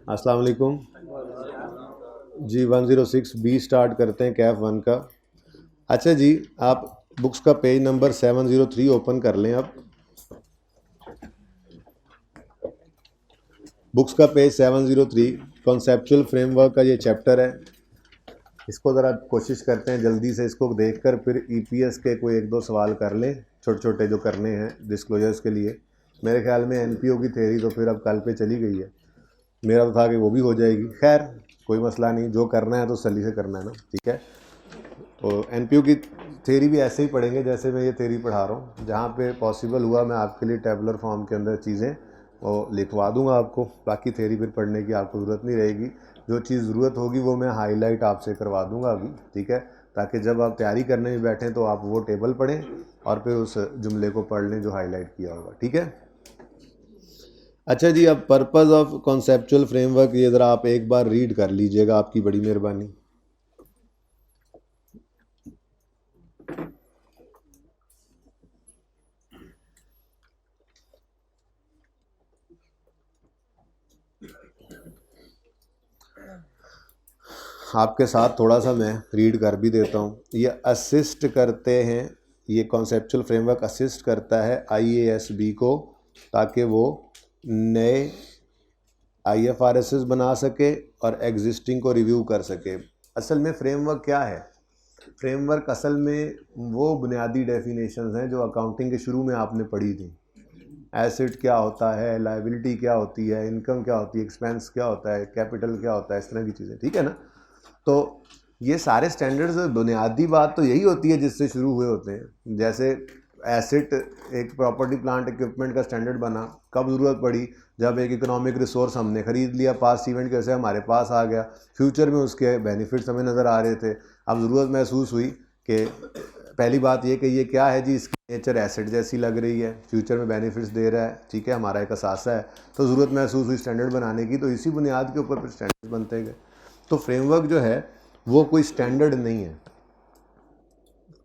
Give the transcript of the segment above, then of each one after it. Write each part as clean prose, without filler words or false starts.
अस्सलाम वालेकुम जी। 106 B start करते हैं कैफ 1 का। अच्छा जी, आप बुक्स का पेज नंबर 703 ओपन कर लें। अब बुक्स का पेज 703 कॉन्सेप्चुअल फ्रेमवर्क का ये चैप्टर है। इसको ज़रा कोशिश करते हैं जल्दी से इसको देखकर फिर ईपीएस के कोई एक दो सवाल कर लें, छोटे छोटे जो करने हैं डिस्क्लोजर्स के लिए। मेरे ख्याल में एनपीओ की थ्योरी तो फिर अब कल पे चली गई है। मेरा तो था कि वो भी हो जाएगी। खैर कोई मसला नहीं, जो करना है तो सली से करना है ना, ठीक है। तो एनपीओ की थ्योरी भी ऐसे ही पढ़ेंगे जैसे मैं ये थ्योरी पढ़ा रहा हूँ। जहाँ पे पॉसिबल हुआ मैं आपके लिए टेबलर फॉर्म के अंदर चीज़ें वो लिखवा दूंगा आपको। बाकी थ्योरी फिर पढ़ने की आपको ज़रूरत नहीं रहेगी। जो चीज़ ज़रूरत होगी वो मैं हाईलाइट आपसे करवा दूंगा अभी, ठीक है, ताकि जब आप तैयारी करने में बैठें तो आप वो टेबल पढ़ें और फिर उस जुमले को पढ़ लें जो हाईलाइट किया होगा, ठीक है। अच्छा जी, अब पर्पस ऑफ कॉन्सेप्चुअल फ्रेमवर्क ये ज़रा आप एक बार रीड कर लीजिएगा, आपकी बड़ी मेहरबानी। आपके साथ थोड़ा सा मैं रीड कर भी देता हूँ। ये असिस्ट करते हैं, ये कॉन्सेप्चुअल फ्रेमवर्क असिस्ट करता है आईएएसबी को ताकि वो नए आईएफआरएसेस बना सके और एग्जिस्टिंग को रिव्यू कर सके। असल में फ्रेमवर्क क्या है? फ्रेमवर्क असल में वो बुनियादी डेफिनेशंस हैं जो अकाउंटिंग के शुरू में आपने पढ़ी थी। एसेट क्या होता है, लायबिलिटी क्या होती है, इनकम क्या होती है, एक्सपेंस क्या होता है, कैपिटल क्या होता है, इस तरह की चीज़ें, ठीक है ना। तो ये सारे स्टैंडर्ड्स, बुनियादी बात तो यही होती है जिससे शुरू हुए होते हैं। जैसे एसेट, एक प्रॉपर्टी प्लांट इक्विपमेंट का स्टैंडर्ड बना कब ज़रूरत पड़ी? जब एक इकोनॉमिक रिसोर्स हमने ख़रीद लिया, पास्ट इवेंट की वजह से हमारे पास आ गया, फ्यूचर में उसके बेनिफिट्स हमें नज़र आ रहे थे। अब ज़रूरत महसूस हुई कि पहली बात ये कि ये क्या है जी, इसकी नेचर एसेट जैसी लग रही है, फ्यूचर में बेनिफिट्स दे रहा है, ठीक है, हमारा एक असासा है, तो ज़रूरत महसूस हुई स्टैंडर्ड बनाने की। तो इसी बुनियाद के ऊपर फिर स्टैंडर्ड बनते गए। तो फ्रेमवर्क जो है वो कोई स्टैंडर्ड नहीं है।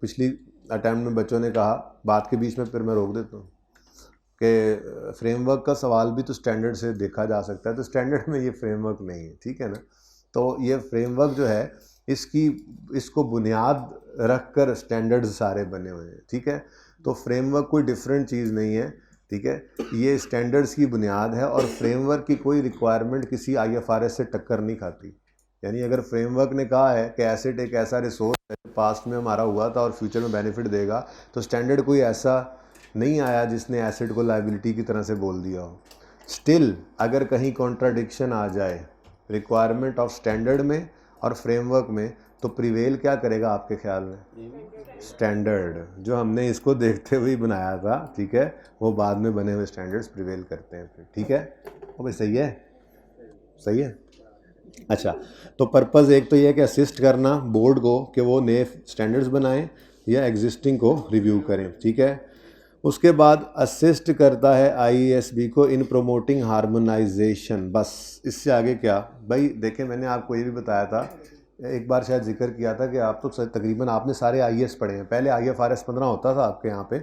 पिछली अटैम्प्ट में बच्चों ने कहा, बात के बीच में फिर मैं रोक देता हूँ, कि फ्रेमवर्क का सवाल भी तो स्टैंडर्ड से देखा जा सकता है, तो स्टैंडर्ड में ये फ्रेमवर्क नहीं है, ठीक है ना। तो ये फ्रेमवर्क जो है इसको बुनियाद रख कर स्टैंडर्ड्स सारे बने हुए हैं, ठीक है। तो फ्रेमवर्क कोई डिफरेंट चीज़ नहीं है, ठीक है। ये स्टैंडर्ड्स की बुनियाद है और फ्रेमवर्क की कोई रिक्वायरमेंट किसी आईएफआरएस से टक्कर नहीं खाती। यानी अगर फ्रेमवर्क ने कहा है कि एसेट एक ऐसा रिसोर्स है पास्ट में हमारा हुआ था और फ्यूचर में बेनिफिट देगा, तो स्टैंडर्ड कोई ऐसा नहीं आया जिसने एसेट को लायबिलिटी की तरह से बोल दिया हो। स्टिल अगर कहीं कॉन्ट्राडिक्शन आ जाए रिक्वायरमेंट ऑफ स्टैंडर्ड में और फ्रेमवर्क में, तो प्रिवेल क्या करेगा आपके ख्याल में? स्टैंडर्ड जो हमने इसको देखते हुए बनाया था, ठीक है, वो बाद में बने हुए स्टैंडर्ड्स प्रिवेल करते हैं फिर, ठीक है। वो भाई सही है, सही है। अच्छा, तो पर्पज़ एक तो ये है कि असिस्ट करना बोर्ड को कि वो नए स्टैंडर्ड्स बनाएं या एग्जिस्टिंग को रिव्यू करें, ठीक है। उसके बाद असिस्ट करता है आईएएसबी को इन प्रोमोटिंग हार्मोनाइजेशन। बस इससे आगे क्या भाई? देखें, मैंने आपको ये भी बताया था, एक बार शायद जिक्र किया था कि आप तो तकरीबन आपने सारे आईएएस पढ़े हैं। पहले आईएफआरएस 15 होता था आपके यहाँ पे,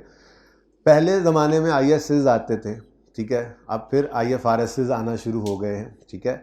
पहले ज़माने में आईएएस आते थे, ठीक है। अब फिर आईएफआरएस आना शुरू हो गए हैं, ठीक है।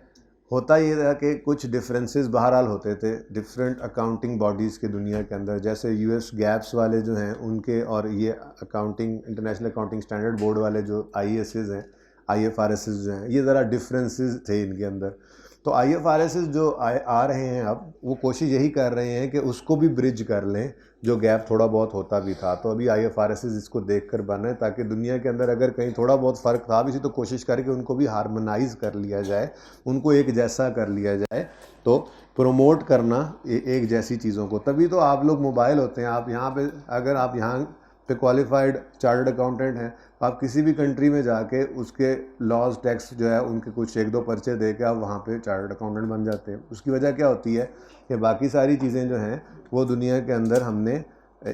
होता ये था कि कुछ डिफरेंसेस बहरहाल होते थे डिफरेंट अकाउंटिंग बॉडीज़ के दुनिया के अंदर, जैसे यूएस गैप्स वाले जो हैं उनके और ये accounting international accounting standard board वाले जो आईएएस हैं, आईएफआरएस जो हैं, ये ज़रा डिफरेंसेस थे इनके अंदर। तो आईएफआरएस जो आ रहे हैं अब, वो कोशिश यही कर रहे हैं कि उसको भी ब्रिज कर लें जो गैप थोड़ा बहुत होता भी था। तो अभी आईएफआरएस इसको देख कर बन रहे हैं ताकि दुनिया के अंदर अगर कहीं थोड़ा बहुत फ़र्क था भी तो कोशिश करके उनको भी हार्मोनाइज़ कर लिया जाए, उनको एक जैसा कर लिया जाए। तो प्रमोट करना एक जैसी चीज़ों को, तभी तो आप लोग मोबाइल होते हैं। आप यहाँ पे, अगर आप यहाँ पे क्वालिफाइड चार्टर्ड अकाउंटेंट हैं, तो आप किसी भी कंट्री में जाके उसके लॉज टैक्स जो है उनके कुछ एक दो पर्चे दे के आप वहाँ पे चार्टर्ड अकाउंटेंट बन जाते हैं। उसकी वजह क्या होती है कि बाकी सारी चीज़ें जो हैं वो दुनिया के अंदर हमने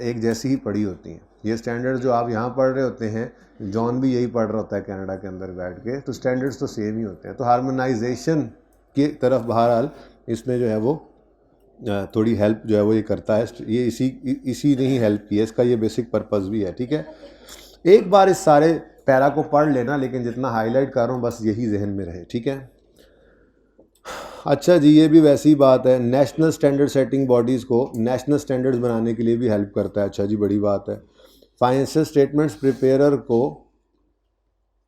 एक जैसी ही पढ़ी होती हैं। ये स्टैंडर्ड्स जो आप यहाँ पढ़ रहे होते हैं, जॉन भी यही पढ़ रहा होता है कनाडा के अंदर बैठ के, तो स्टैंडर्ड्स तो सेम ही होते हैं। तो हार्मोनाइजेशन की तरफ बहरहाल इसमें जो है वो थोड़ी हेल्प जो है वो ये करता है। ये इसी ने ही हेल्प की है, इसका ये बेसिक पर्पज़ भी है, ठीक है। एक बार इस सारे पैरा को पढ़ लेना, लेकिन जितना हाईलाइट कर रहा हूँ बस यही जहन में रहे, ठीक है। अच्छा जी, ये भी वैसी बात है, नेशनल स्टैंडर्ड सेटिंग बॉडीज़ को नेशनल स्टैंडर्ड्स बनाने के लिए भी हेल्प करता है। अच्छा जी, बड़ी बात है। फाइनेंशियल स्टेटमेंट्स प्रिपेयर को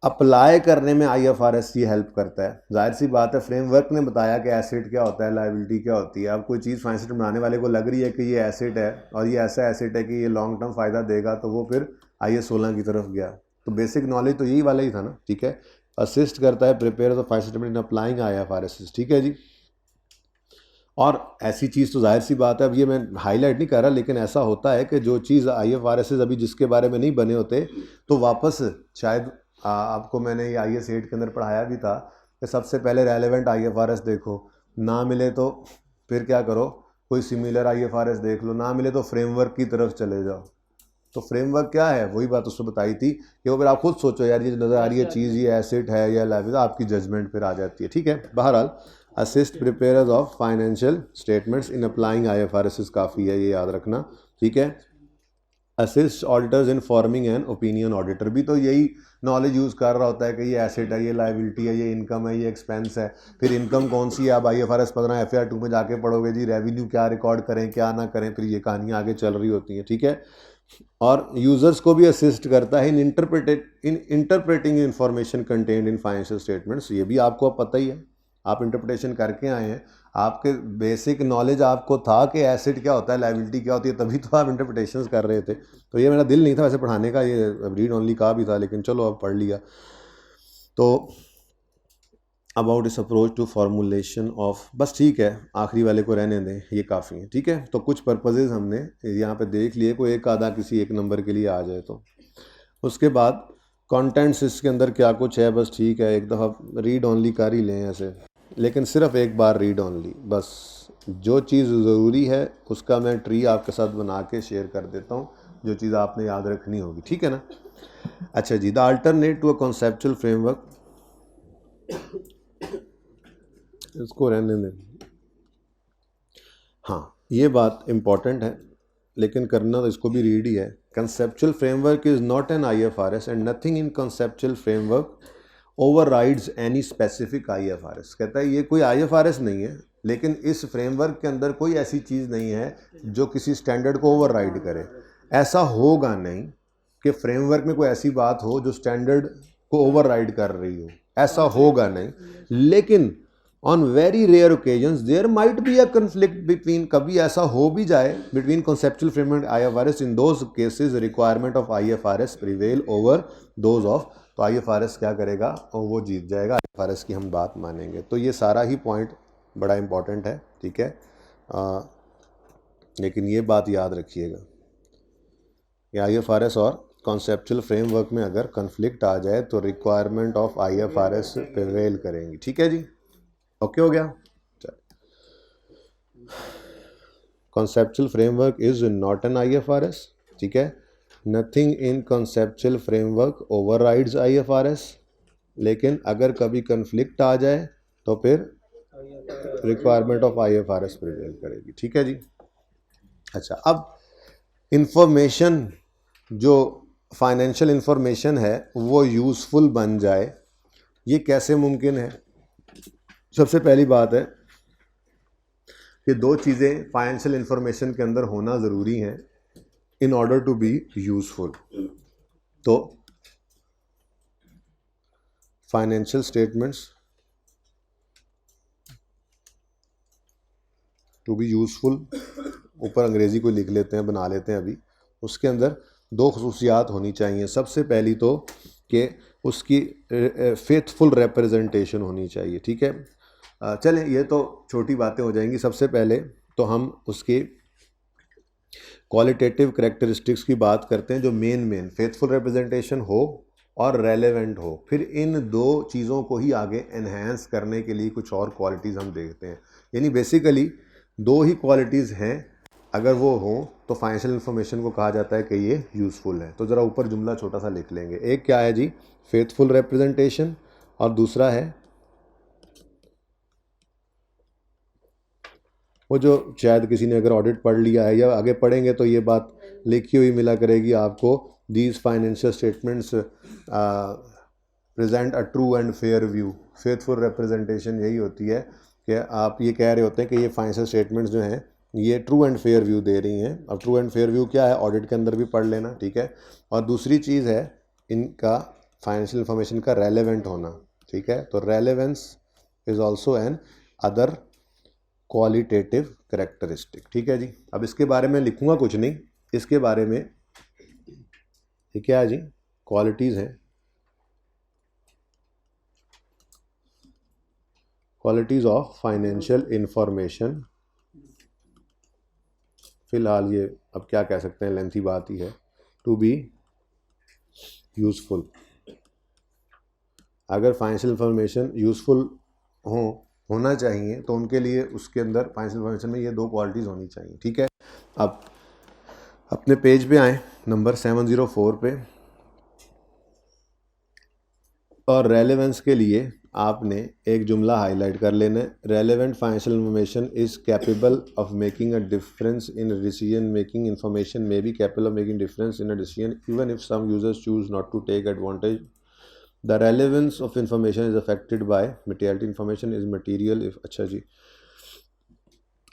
अप्लाई करने में आईएफआरएस ये हेल्प करता है। जाहिर सी बात है, फ्रेमवर्क ने बताया कि एसेट क्या होता है, लायबिलिटी क्या होती है। अब कोई चीज़ फाइनेंशियल बनाने वाले को लग रही है कि ये एसेट है और ये ऐसा एसेट है कि ये लॉन्ग टर्म फ़ायदा देगा, तो वो फिर IAS 16 की तरफ गया। तो बेसिक नॉलेज तो यही वाला ही था ना, ठीक है। असिस्ट करता है prepare the financial statement in applying IFRS, ठीक है जी। और ऐसी चीज़ तो जाहिर सी बात है, अब ये मैं हाईलाइट नहीं कर रहा, लेकिन ऐसा होता है कि जो चीज़ IFRS अभी जिसके बारे में नहीं बने होते, तो वापस शायद आपको मैंने ये IAS 8 के अंदर पढ़ाया भी था कि सबसे पहले रेलेवेंट IFRS देखो, ना मिले तो फिर क्या करो, कोई सिमिलर IFRS देख लो, ना मिले तो फ्रेमवर्क की तरफ चले जाओ। तो फ्रेमवर्क क्या है, वही बात उसने बताई थी कि वो फिर आप खुद सोचो यार, ये नज़र आ रही है चीज़, ये एसेट है या लाइबिलिटी, आपकी जजमेंट फिर आ जाती है, ठीक है। बहरहाल assist prepares of financial statements in applying IFRS काफ़ी है, ये याद रखना, ठीक है। Assist auditors in forming an opinion, auditor भी तो यही नॉलेज यूज़ कर रहा होता है कि ये एसेट है, ये लाइबिलिटी है, ये इनकम है, ये एक्सपेंस है। फिर इनकम कौन सी है, आप IFRS 15 FAR 2 में जाके पढ़ोगे जी, रेवेन्यू क्या रिकॉर्ड करें क्या ना करें, फिर ये कहानियाँ आगे चल रही होती हैं, ठीक है। और यूजर्स को भी असिस्ट करता है in interpreting information content in financial statements. ये भी आपको अब पता ही है, आप इंटरप्रिटेशन करके आए हैं, आपके बेसिक नॉलेज आपको था कि एसेट क्या होता है, लायबिलिटी क्या होती है, तभी तो आप इंटरप्रिटेशंस कर रहे थे। तो ये मेरा दिल नहीं था वैसे पढ़ाने का, ये रीड ओनली का भी था, लेकिन चलो अब पढ़ लिया। तो अबाउट इस अप्रोच टू फॉर्मुलेशन ऑफ, बस ठीक है, आखिरी वाले को रहने दें, ये काफ़ी है, ठीक है। तो कुछ पर्पजेज़ हमने यहाँ पे देख लिए, कोई एक आधा किसी एक नंबर के लिए आ जाए तो। उसके बाद कंटेंट्स इसके अंदर क्या कुछ है, बस ठीक है, एक दफ़ा रीड ओनली कर ही लें ऐसे, लेकिन सिर्फ एक बार रीड ओनली बस। जो चीज़ ज़रूरी है उसका मैं ट्री आपके साथ बना के शेयर कर देता हूँ, जो चीज़ आपने याद रखनी होगी, ठीक है ना। अच्छा जी, the alternate to a conceptual framework, इसको रहने दें। हाँ, ये बात इम्पॉर्टेंट है, लेकिन करना तो इसको भी रीड ही है। Conceptual framework is not an IFRS and nothing in conceptual framework overrides any specific IFRS। कहता है ये कोई IFRS नहीं है, लेकिन इस फ्रेमवर्क के अंदर कोई ऐसी चीज़ नहीं है जो किसी स्टैंडर्ड को ओवरराइड करे। ऐसा होगा नहीं कि फ्रेमवर्क में कोई ऐसी बात हो जो स्टैंडर्ड को ओवरराइड कर रही हो, ऐसा होगा नहीं। लेकिन on very rare occasions there might be a conflict between, कभी ऐसा हो भी जाए between conceptual framework IFRS। In those cases requirement of IFRS prevail over those of, तो IFRS क्या करेगा, और वो जीत जाएगा, IFRS की हम बात मानेंगे। तो ये सारा ही पॉइंट बड़ा इंपॉर्टेंट है, ठीक है। लेकिन ये बात याद रखिएगा कि IFRS और कॉन्सेप्चुअल फ्रेमवर्क में अगर कन्फ्लिक्ट आ जाए तो रिक्वायरमेंट ऑफ IFRS प्रिवेल करेंगी, ठीक है जी। ओके हो गया। Conceptual framework is not an IFRS, ठीक है। Nothing in conceptual framework overrides IFRS, लेकिन अगर कभी कन्फ्लिक्ट आ जाए तो फिर रिक्वायरमेंट ऑफ IFRS प्रिवेल करेगी, ठीक है जी। अच्छा, अब इंफॉर्मेशन जो फाइनेंशियल इंफॉर्मेशन है वो यूज़फुल बन जाए, ये कैसे मुमकिन है। सबसे पहली बात है कि दो चीज़ें फाइनेंशियल इंफॉर्मेशन के अंदर होना ज़रूरी हैं in order to be useful. तो financial statements to be useful, ऊपर अंग्रेज़ी को लिख लेते हैं, बना लेते हैं अभी। उसके अंदर दो खसूसियात होनी चाहिए। सबसे पहली तो कि उसकी फेथफुल रिप्रेजेंटेशन होनी चाहिए, ठीक है। चलें, ये तो छोटी बातें हो जाएंगी। सबसे पहले तो हम उसकी क्वालिटेटिव करैक्टरिस्टिक्स की बात करते हैं, जो मेन फेथफुल रिप्रेजेंटेशन हो और रेलेवेंट हो। फिर इन दो चीज़ों को ही आगे एनहेंस करने के लिए कुछ और क्वालिटीज़ हम देखते हैं। यानी बेसिकली दो ही क्वालिटीज़ हैं, अगर वो हों तो फाइनेंशियल इंफॉर्मेशन को कहा जाता है कि ये यूज़फुल है। तो ज़रा ऊपर जुमला छोटा सा लिख लेंगे। एक क्या है जी, फेथफुल रिप्रेजेंटेशन, और दूसरा है वो जो शायद किसी ने अगर ऑडिट पढ़ लिया है या आगे पढ़ेंगे तो ये बात लिखी हुई मिला करेगी आपको, these financial statements present a true and fair view. Faithful representation यही होती है कि आप ये कह रहे होते हैं कि ये फाइनेंशियल स्टेटमेंट्स जो हैं ये ट्रू एंड फेयर व्यू दे रही हैं। अब ट्रू एंड फेयर व्यू क्या है, ऑडिट के अंदर भी पढ़ लेना, ठीक है। और दूसरी चीज़ है इनका फाइनेंशियल इंफॉर्मेशन का रेलेवेंट होना, ठीक है। तो relevance is also an other qualitative characteristic, ठीक है जी। अब इसके बारे में लिखूँगा कुछ नहीं, इसके बारे में ये क्या है जी, क्वालिटीज़ हैं, क्वालिटीज़ ऑफ फाइनेंशियल इंफॉर्मेशन। फिलहाल ये अब क्या कह सकते हैं, लेंथी बात ही है। टू बी यूज़फुल, अगर फाइनेंशियल इंफॉर्मेशन यूज़फुल होना चाहिए तो उनके लिए उसके अंदर फाइनेंशियल इंफॉर्मेशन में ये दो क्वालिटीज़ होनी चाहिए, ठीक है। अब अपने पेज पे आए नंबर 704 पे, और रेलेवेंस के लिए आपने एक जुमला हाईलाइट कर लेना है। Relevant financial information is capable of making a difference in decision making. Information may be capable of making difference in a decision even if some users choose not to take advantage. The relevance of information is affected by materiality. Information is material if, अच्छा जी,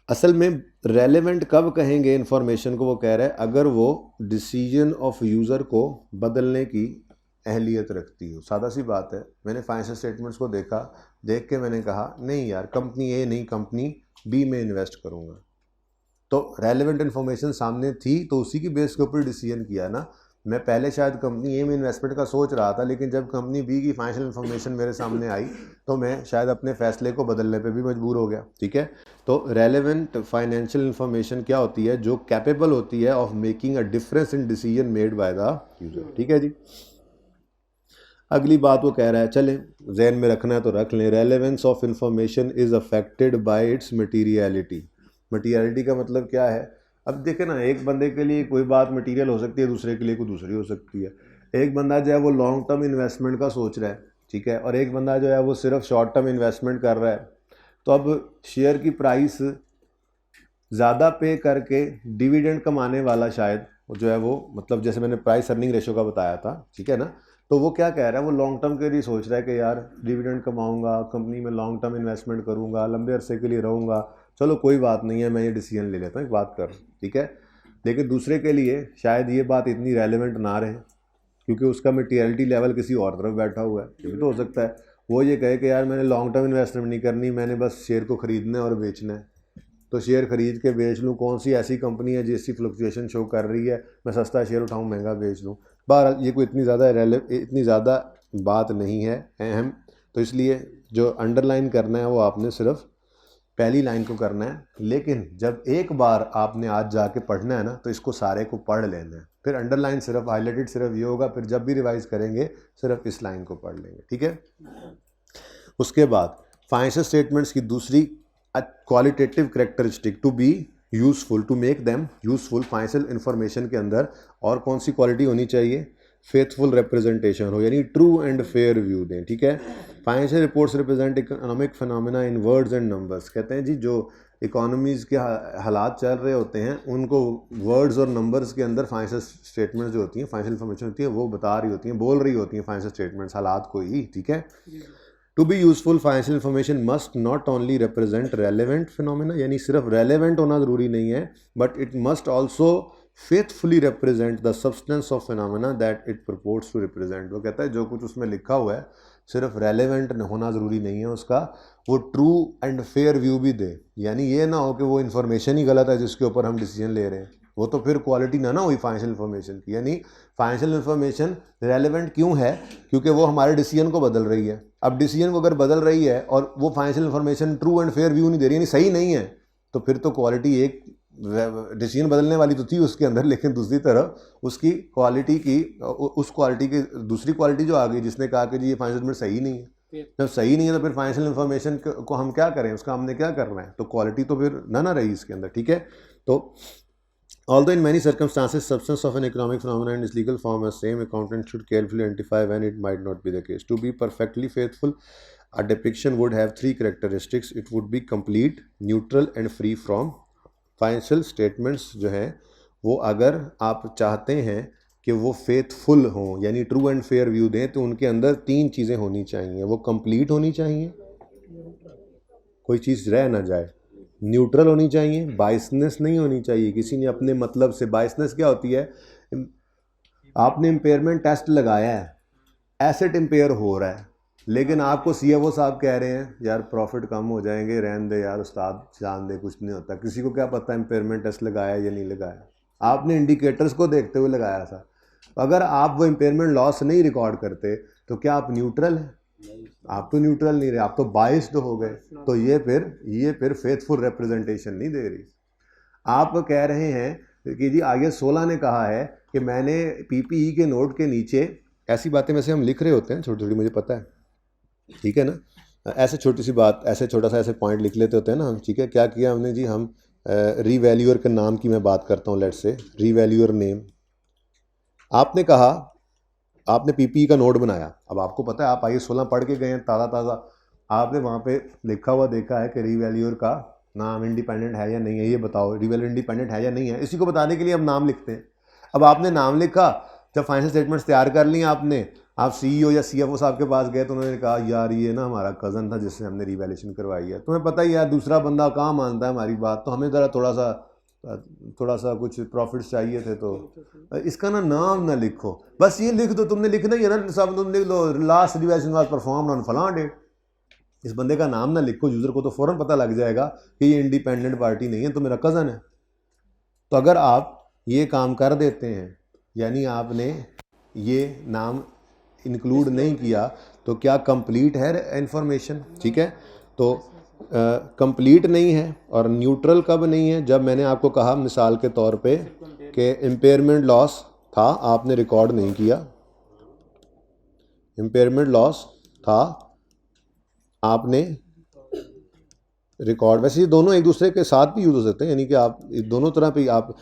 असल में relevant कब कहेंगे information को, वो कह रहा है अगर वो डिसीजन ऑफ यूज़र को बदलने की अहलियत रखती हो। सादा सी बात है, मैंने फाइनेंशियल स्टेटमेंट्स को देखा, देख के मैंने कहा नहीं यार कंपनी ए नहीं कंपनी बी में इन्वेस्ट करूँगा, तो रेलेवेंट इन्फॉर्मेशन सामने थी तो उसी की बेस के ऊपर डिसीजन किया ना। मैं पहले शायद कंपनी ए में इन्वेस्टमेंट का सोच रहा था, लेकिन जब कंपनी बी की फाइनेंशियल इन्फॉर्मेशन मेरे सामने आई तो मैं शायद अपने फैसले को बदलने पे भी मजबूर हो गया, ठीक है। तो रेलेवेंट फाइनेंशियल इन्फॉर्मेशन क्या होती है, जो कैपेबल होती है of making a difference in decision made by the user, ठीक है जी। अगली बात वो कह रहा है, चलें जहन में रखना है तो रख लें। Relevance of information is affected by it's materiality. Materiality का मतलब क्या है, अब देखें ना, एक बंदे के लिए कोई बात मटीरियल हो सकती है, दूसरे के लिए कोई दूसरी हो सकती है। एक बंदा जो है वो लॉन्ग टर्म इन्वेस्टमेंट का सोच रहा है, ठीक है, और एक बंदा जो है वो सिर्फ शॉर्ट टर्म इन्वेस्टमेंट कर रहा है। तो अब शेयर की प्राइस ज़्यादा पे करके डिविडेंड कमाने वाला शायद जो है वो, मतलब जैसे मैंने प्राइस अर्निंग रेशो का बताया था, ठीक है ना, तो वो क्या कह रहा है, वो लॉन्ग टर्म के लिए सोच रहा है कि यार डिविडेंड कमाऊंगा, कंपनी में लॉन्ग टर्म इन्वेस्टमेंट करूंगा, लंबे अरसे के लिए रहूंगा, चलो कोई बात नहीं है, मैं ये डिसीजन ले लेता हूँ, एक बात कर, ठीक है। लेकिन दूसरे के लिए शायद ये बात इतनी रेलेवेंट ना रहे, क्योंकि उसका मटीरियलिटी लेवल किसी और तरफ बैठा हुआ है। ये भी तो हो सकता है वो ये कहे कि यार मैंने लॉन्ग टर्म इन्वेस्टमेंट नहीं करनी, मैंने बस शेयर को ख़रीदना है और बेचना है, तो शेयर खरीद के बेच लूँ, कौन सी ऐसी कंपनी है जिसकी फ्लक्चुएशन शो कर रही है, मैं सस्ता शेयर उठाऊँ महंगा बेच लूँ। बहरहाल ये कोई इतनी ज़्यादा बात नहीं है अहम, तो इसलिए जो अंडरलाइन करना है वो आपने सिर्फ पहली लाइन को करना है। लेकिन जब एक बार आपने आज जाके पढ़ना है ना, तो इसको सारे को पढ़ लेना है, फिर अंडरलाइन सिर्फ हाईलाइटेड सिर्फ ये होगा, फिर जब भी रिवाइज करेंगे सिर्फ इस लाइन को पढ़ लेंगे, ठीक है। उसके बाद फाइनेंशियल स्टेटमेंट्स की दूसरी qualitative characteristic, to be useful, to make them useful. Financial information के अंदर और कौन सी क्वालिटी होनी चाहिए, फेथफुल रिप्रेजेंटेशन हो, यानी ट्रू एंड फेयर व्यू दें, ठीक है। Financial reports represent economic phenomena in words and numbers. कहते हैं जी जो इकोनॉमीज़ के हालात चल रहे होते हैं उनको वर्ड्स और नंबर्स के अंदर फाइनेंशियल स्टेटमेंट्स जो होती हैं, फाइनेंशियल इंफॉर्मेशन होती है, वो बता रही होती हैं, बोल रही होती हैं फाइनेंशियल स्टेटमेंट्स हालात को ही, ठीक है। To be useful financial information must not only represent relevant phenomena, यानी सिर्फ रेलेवेंट होना ज़रूरी नहीं है, but it must also faithfully represent the substance of phenomena that it purports to represent. वो कहता है जो कुछ उसमें लिखा हुआ है सिर्फ रेलेवेंट होना ज़रूरी नहीं है उसका, वो ट्रू एंड फेयर व्यू भी दे, यानी ये ना हो कि वो इन्फॉर्मेशन ही गलत है जिसके ऊपर हम डिसीजन ले रहे हैं, वो तो फिर क्वालिटी ना हुई फाइनेंशियल इन्फॉर्मेशन की। यानी फाइनेंशियल इन्फॉर्मेशन रेलेवेंट क्यों है, क्योंकि वो हमारे डिसीजन को बदल रही है। अब डिसीजन को अगर बदल रही है और वो financial information true and fair view नहीं दे रही, यानी सही नहीं है, तो फिर तो क्वालिटी एक डिसीजन बदलने वाली तो थी उसके अंदर, लेकिन दूसरी तरफ उसकी क्वालिटी की, उस क्वालिटी की दूसरी क्वालिटी जो आ गई जिसने कहा कि जी ये फाइनेंशियल सही नहीं है। जब सही नहीं है तो फिर फाइनेंशियल इन्फॉर्मेशन को हम क्या करें, उसका हमने क्या करना है, तो क्वालिटी तो फिर ना रही इसके अंदर, ठीक है। तो although in many circumstances substance of an economic phenomenon in its legal form as same, accountant should carefully identify when it might not be the case. To be perfectly faithful, a depiction would have three characteristics. It would be complete, neutral and free from. Financial statements जो हैं वो अगर आप चाहते हैं कि वो faithful हों यानी ट्रू एंड फेयर व्यू दें, तो उनके अंदर तीन चीज़ें होनी चाहिए। वो कंप्लीट होनी चाहिए, कोई चीज़ रह ना जाए, न्यूट्रल होनी चाहिए, बाइसनेस नहीं होनी चाहिए किसी ने अपने मतलब से। बाइसनेस क्या होती है? आपने इम्पेयरमेंट टेस्ट लगाया है, एसेट इम्पेयर हो रहा है, लेकिन आपको सीएफओ साहब कह रहे हैं यार प्रॉफिट कम हो जाएंगे, रहने दे यार उस्ताद, जान दे, कुछ नहीं होता। किसी को क्या पता इम्पेयरमेंट टेस्ट लगाया या नहीं लगाया? आपने इंडिकेटर्स को देखते हुए लगाया था। अगर आप वो इम्पेयरमेंट लॉस नहीं रिकॉर्ड करते तो क्या आप न्यूट्रल हैं? आप तो न्यूट्रल नहीं रहे, आप तो बाइस्ड हो गए। तो ये फिर फेथफुल रिप्रेजेंटेशन नहीं दे रही। आप कह रहे हैं कि जी IAS 16 ने कहा है कि मैंने PPE के नोट के नीचे, ऐसी बातें वैसे हम लिख रहे होते हैं छोटी छोटी, मुझे पता है, ठीक है ना, ऐसे छोटी सी बात, ऐसे छोटा सा ऐसे पॉइंट लिख लेते होते हैं ना हम, ठीक है। क्या किया हमने जी, हम रीवैल्यूअर के नाम की मैं बात करता हूँ, लेट्स से रीवैल्यूअर नेम। आपने कहा, आपने PPE का नोट बनाया। अब आपको पता है, आप IAS 16 पढ़ के गए हैं ताज़ा ताज़ा, आपने वहाँ पे लिखा हुआ देखा है कि रीवैल्यूअर का नाम इंडिपेंडेंट है या नहीं है, ये बताओ रीवैल्यूअर इंडिपेंडेंट है या नहीं है। इसी को बताने के लिए हम नाम लिखते हैं। अब आपने नाम लिखा, जब फाइनेंशियल स्टेटमेंट्स तैयार कर ली आपने, आप CEO या CFO साहब के पास गए तो उन्होंने कहा यार ये ना हमारा कज़न था जिससे हमने रीवैल्यूएशन करवाई है। तुम्हें पता ही है दूसरा बंदा कहाँ मानता है हमारी बात, तो हमें ज़रा थोड़ा सा कुछ प्रॉफिट्स चाहिए थे, तो इसका नाम ना लिखो, बस ये लिख दो। तुमने लिखना ही है ना सब, तुम लिख लो last revaluation was performed on फलां डेट। इस बंदे का नाम ना लिखो, यूज़र को तो फ़ौरन पता लग जाएगा कि ये इंडिपेंडेंट पार्टी नहीं है, तो मेरा कज़न है। तो अगर आप ये काम कर देते हैं, यानी आपने ये नाम इंक्लूड नहीं किया, तो क्या कंप्लीट है इन्फॉर्मेशन? ठीक है, तो कंप्लीट नहीं है। और न्यूट्रल कब नहीं है? जब मैंने आपको कहा मिसाल के तौर पे कि इम्पेयरमेंट लॉस था, आपने रिकॉर्ड नहीं किया, इम्पेयरमेंट लॉस था, आपने रिकॉर्ड, वैसे ये दोनों एक दूसरे के साथ भी यूज़ हो सकते हैं, यानी कि आप दोनों तरह पे आप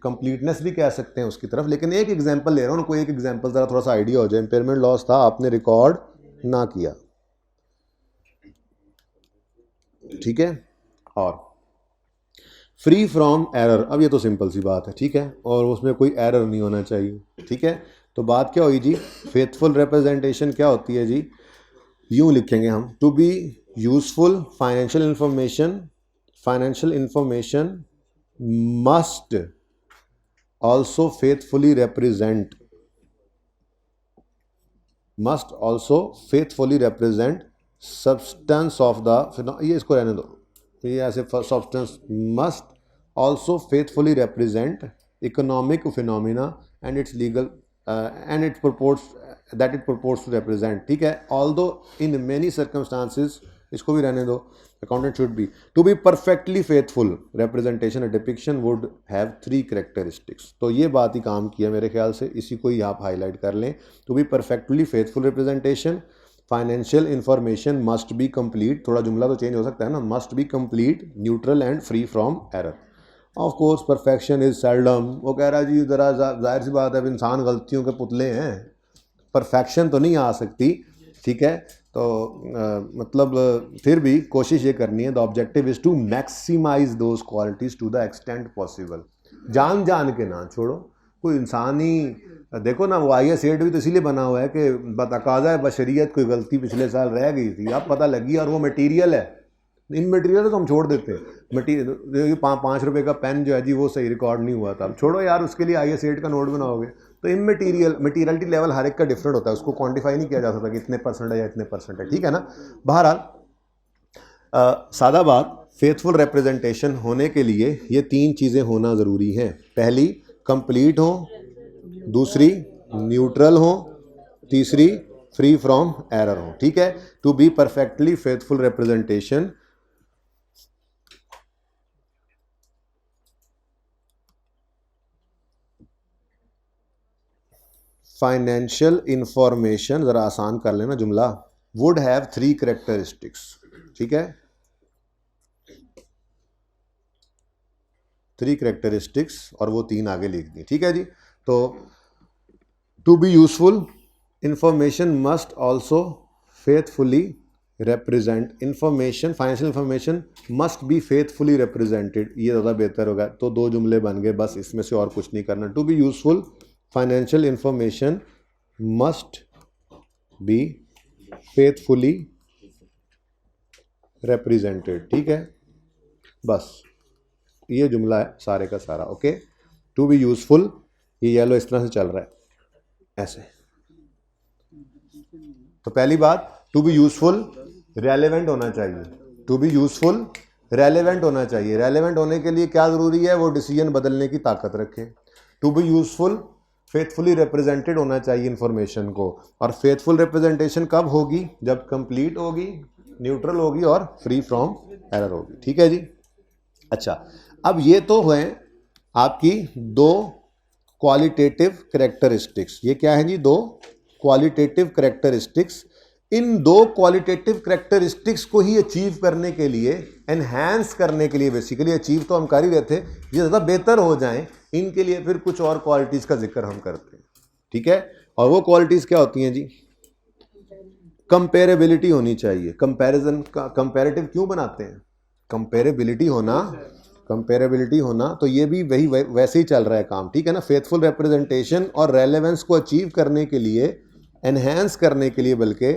कंप्लीटनेस भी कह सकते हैं उसकी तरफ। लेकिन एक एग्जांपल ले रहा हूँ, उनको एक एग्जांपल ज़रा थोड़ा सा आइडिया हो जाए। इम्पेयरमेंट लॉस था, आपने रिकॉर्ड ना किया, ठीक है। और फ्री फ्रॉम एरर, अब ये तो सिंपल सी बात है, ठीक है, और उसमें कोई एरर नहीं होना चाहिए, ठीक है। तो बात क्या हुई जी, फेथफुल रिप्रेजेंटेशन क्या होती है जी? यूँ लिखेंगे हम, to be useful financial information must also faithfully represent substance of the, ये इसको रहने दो, ये ऐसे, substance must also faithfully represent economic phenomena and its legal and it purports to represent, ठीक है। ऑल्दो इन मेनी सर्कमस्टांसिस, इसको भी रहने दो, accountant should be to be perfectly faithful representation, depiction would have 3 characteristics. तो ये बात ही काम किया मेरे ख्याल से, इसी को ही आप हाईलाइट कर लें। To be perfectly faithful representation, financial information must be complete, थोड़ा जुमला तो चेंज हो सकता है ना, must be complete, neutral and free from error. Of course perfection is seldom, वो कह रहा है जी ज़रा जाहिर सी बात है, अब इंसान गलतियों के पुतले हैं, परफेक्शन तो नहीं आ सकती, ठीक है। तो मतलब फिर भी कोशिश ये करनी है, the objective is to maximise those qualities to the extent possible. जान के ना छोड़ो, कोई इंसानी, देखो ना वो IAS 8 भी तो इसीलिए बना हुआ है कि बतकाज़ा बशरियत कोई गलती पिछले साल रह गई थी, अब पता लगी और वो मटेरियल है। इन मटेरियल तो हम छोड़ देते हैं, मटीरियल 5 रुपये का पेन जो है जी वो सही रिकॉर्ड नहीं हुआ था, अब छोड़ो यार, उसके लिए IAS 8 का नोट बनाओगे। तो मटीरियलिटी लेवल हर एक का डिफरेंट होता है, उसको क्वांटिफाई नहीं किया जा सकता कि इतने % है या इतने % है, ठीक है ना। बहरहाल सादा बात, फेथफुल रिप्रेजेंटेशन होने के लिए ये 3 चीज़ें होना ज़रूरी हैं। पहली कंप्लीट हो, दूसरी न्यूट्रल हो, तीसरी फ्री फ्रॉम एरर हो, ठीक है। To be perfectly faithful representation, financial information, ज़रा आसान कर लेना जुमला, वुड हैव 3 कैरेक्टरिस्टिक्स, ठीक है, 3 कैरेक्टरिस्टिक्स, और वो 3 आगे लिख दी, ठीक है जी। तो to be useful information must also faithfully represent information, financial information must be faithfully represented, ये ज़्यादा बेहतर होगा। तो 2 जुमले बन गए बस, इसमें से और कुछ नहीं करना। To be useful financial information must be faithfully represented, ठीक है, बस ये जुमला है सारे का सारा। ओके, टू बी यूजफुल, ये येलो इस तरह से चल रहा है ऐसे। तो पहली बात, टू बी यूजफुल रेलेवेंट होना चाहिए, टू बी यूजफुल रेलेवेंट होना चाहिए। रेलेवेंट होने के लिए क्या जरूरी है, वो डिसीजन बदलने की ताकत रखे। To be useful faithfully represented होना चाहिए इंफॉर्मेशन को, और फेथफुल रिप्रेजेंटेशन कब होगी, जब कंप्लीट होगी, न्यूट्रल होगी और फ्री फ्रॉम एरर होगी। ठीक है जी। अच्छा, अब ये तो है आपकी दो क्वालिटेटिव कैरेक्टरिस्टिक्स। ये क्या है जी, दो क्वालिटेटिव कैरेक्टरिस्टिक्स। इन दो क्वालिटेटिव कैरेक्टरिस्टिक्स को ही अचीव करने के लिए, एनहांस करने के लिए, बेसिकली अचीव तो हम कर ही रहे थे, ये ज़्यादा बेहतर हो जाएं, इनके लिए फिर कुछ और क्वालिटीज़ का जिक्र हम करते हैं। ठीक है, और वो क्वालिटीज़ क्या होती हैं जी, कंपेरेबिलिटी होनी चाहिए। कंपैरिजन का कंपैरेटिव क्यों बनाते हैं, कंपेरेबिलिटी होना, कंपेरेबिलिटी होना, तो ये भी वही वैसे ही चल रहा है काम। ठीक है ना, फेथफुल रिप्रेजेंटेशन और रेलेवेंस को अचीव करने के लिए, एनहांस करने के लिए बल्कि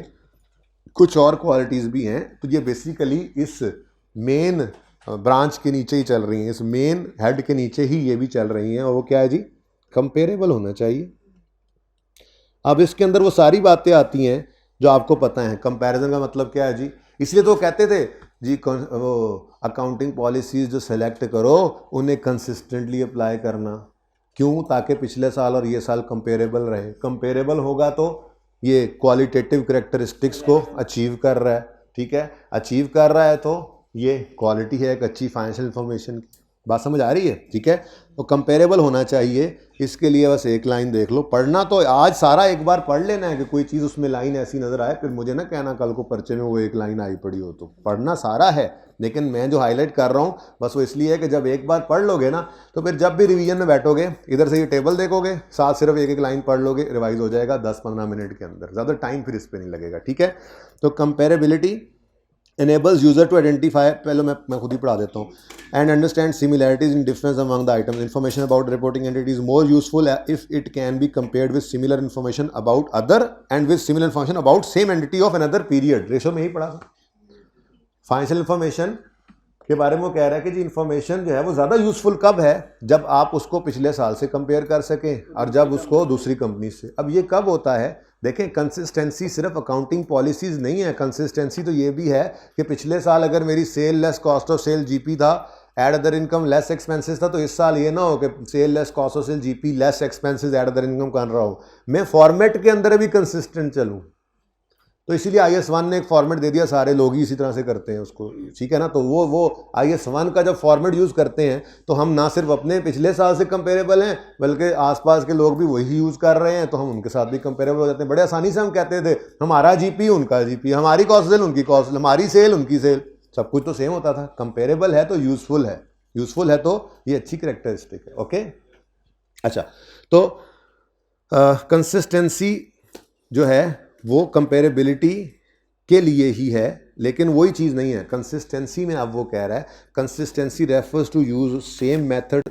कुछ और क्वालिटीज़ भी हैं। तो ये बेसिकली इस मेन ब्रांच के नीचे ही चल रही हैं, इस मेन हेड के नीचे ही ये भी चल रही हैं, और वो क्या है जी, कंपेरेबल होना चाहिए। अब इसके अंदर वो सारी बातें आती हैं जो आपको पता है। कंपैरिजन का मतलब क्या है जी, इसलिए तो कहते थे जी वो अकाउंटिंग पॉलिसीज जो सेलेक्ट करो उन्हें कंसिस्टेंटली अप्लाई करना। क्यों, ताकि पिछले साल और ये साल कंपेरेबल रहे। कंपेरेबल होगा तो ये क्वालिटेटिव कैरेक्टरिस्टिक्स को अचीव कर रहा है। ठीक है, अचीव कर रहा है तो ये क्वालिटी है एक अच्छी फाइनेंशियल इंफॉर्मेशन की। बात समझ आ रही है। ठीक है, तो कंपेरेबल होना चाहिए। इसके लिए बस एक लाइन देख लो, पढ़ना तो आज सारा एक बार पढ़ लेना है कि कोई चीज़ उसमें लाइन ऐसी नज़र आए, फिर मुझे ना कहना कल को पर्चे में वो एक लाइन आई पड़ी हो। तो पढ़ना सारा है, लेकिन मैं जो हाईलाइट कर रहा हूँ बस वो इसलिए है कि जब एक बार पढ़ लोगे ना, तो फिर जब भी रिवीजन में बैठोगे इधर से ये टेबल देखोगे, साथ सिर्फ एक एक लाइन पढ़ लोगे, रिवाइज हो जाएगा 10-15 मिनट के अंदर, ज़्यादा टाइम फिर इस पर नहीं लगेगा। ठीक है, तो comparability enables user to identify, पहले मैं खुद ही पढ़ा देता हूँ, and understand similarities in difference among the items. Information about reporting entity is more useful if it can be compared with similar information about other and with similar information about same entity of another period. Ratio में ही पढ़ा था। Financial information के बारे में वो कह रहा है कि जी इंफॉर्मेशन जो है वो ज़्यादा यूजफुल कब है, जब आप उसको पिछले साल से कंपेयर कर सकें और जब उसको दूसरी कंपनी से। अब ये कब होता है, देखें, कंसिस्टेंसी सिर्फ अकाउंटिंग पॉलिसीज़ नहीं है, कंसिस्टेंसी तो ये भी है कि पिछले साल अगर मेरी sale less cost of sale GP था, add other income less expenses था, तो इस साल ये ना हो कि sale less cost of sale GP less expenses add other income कर रहा हूँ। मैं फॉर्मेट के अंदर भी कंसिस्टेंट चलूँ, तो इसीलिए IS1 ने एक फॉर्मेट दे दिया, सारे लोग ही इसी तरह से करते हैं उसको। ठीक है ना, तो वो IS1 का जब फॉर्मेट यूज़ करते हैं तो हम ना सिर्फ अपने पिछले साल से कंपेरेबल हैं, बल्कि आसपास के लोग भी वही यूज़ कर रहे हैं, तो हम उनके साथ भी कंपेरेबल हो जाते हैं। बड़े आसानी से हम कहते थे हमारा जीपी उनका जीपी, हमारी कॉस्ट सेल उनकी कॉस्ट, हमारी सेल उनकी सेल, सब कुछ तो सेम होता था। कंपेरेबल है तो यूजफुल है, यूजफुल है तो ये अच्छी कैरेक्टरिस्टिक है। ओके, अच्छा, तो कंसिस्टेंसी जो है वो कंपेरेबिलिटी के लिए ही है, लेकिन वही चीज़ नहीं है। कंसिस्टेंसी में अब वो कह रहा है, consistency refers to use same method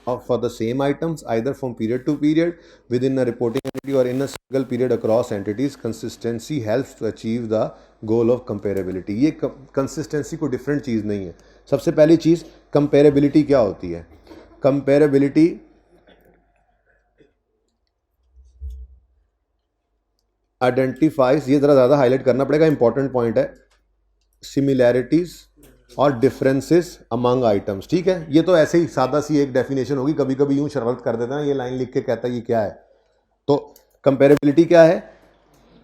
for the same items either from period to period within a reporting entity और in a single period across entities. Consistency helps to achieve the goal of comparability. ये consistency को different चीज़ नहीं है। सबसे पहली चीज़, comparability क्या होती है? कंपेरेबिलिटी आइडेंटिफाइज, ये ज़रा ज़्यादा हाईलाइट करना पड़ेगा, इंपॉर्टेंट पॉइंट है, सिमिलैरिटीज़ और डिफरेंसेस अमंग आइटम्स। ठीक है, ये तो ऐसे ही सादा सी एक डेफिनेशन होगी, कभी कभी यूं शरारत कर देता है, ये लाइन लिख के कहता है ये क्या है। तो कंपेरेबिलिटी क्या है?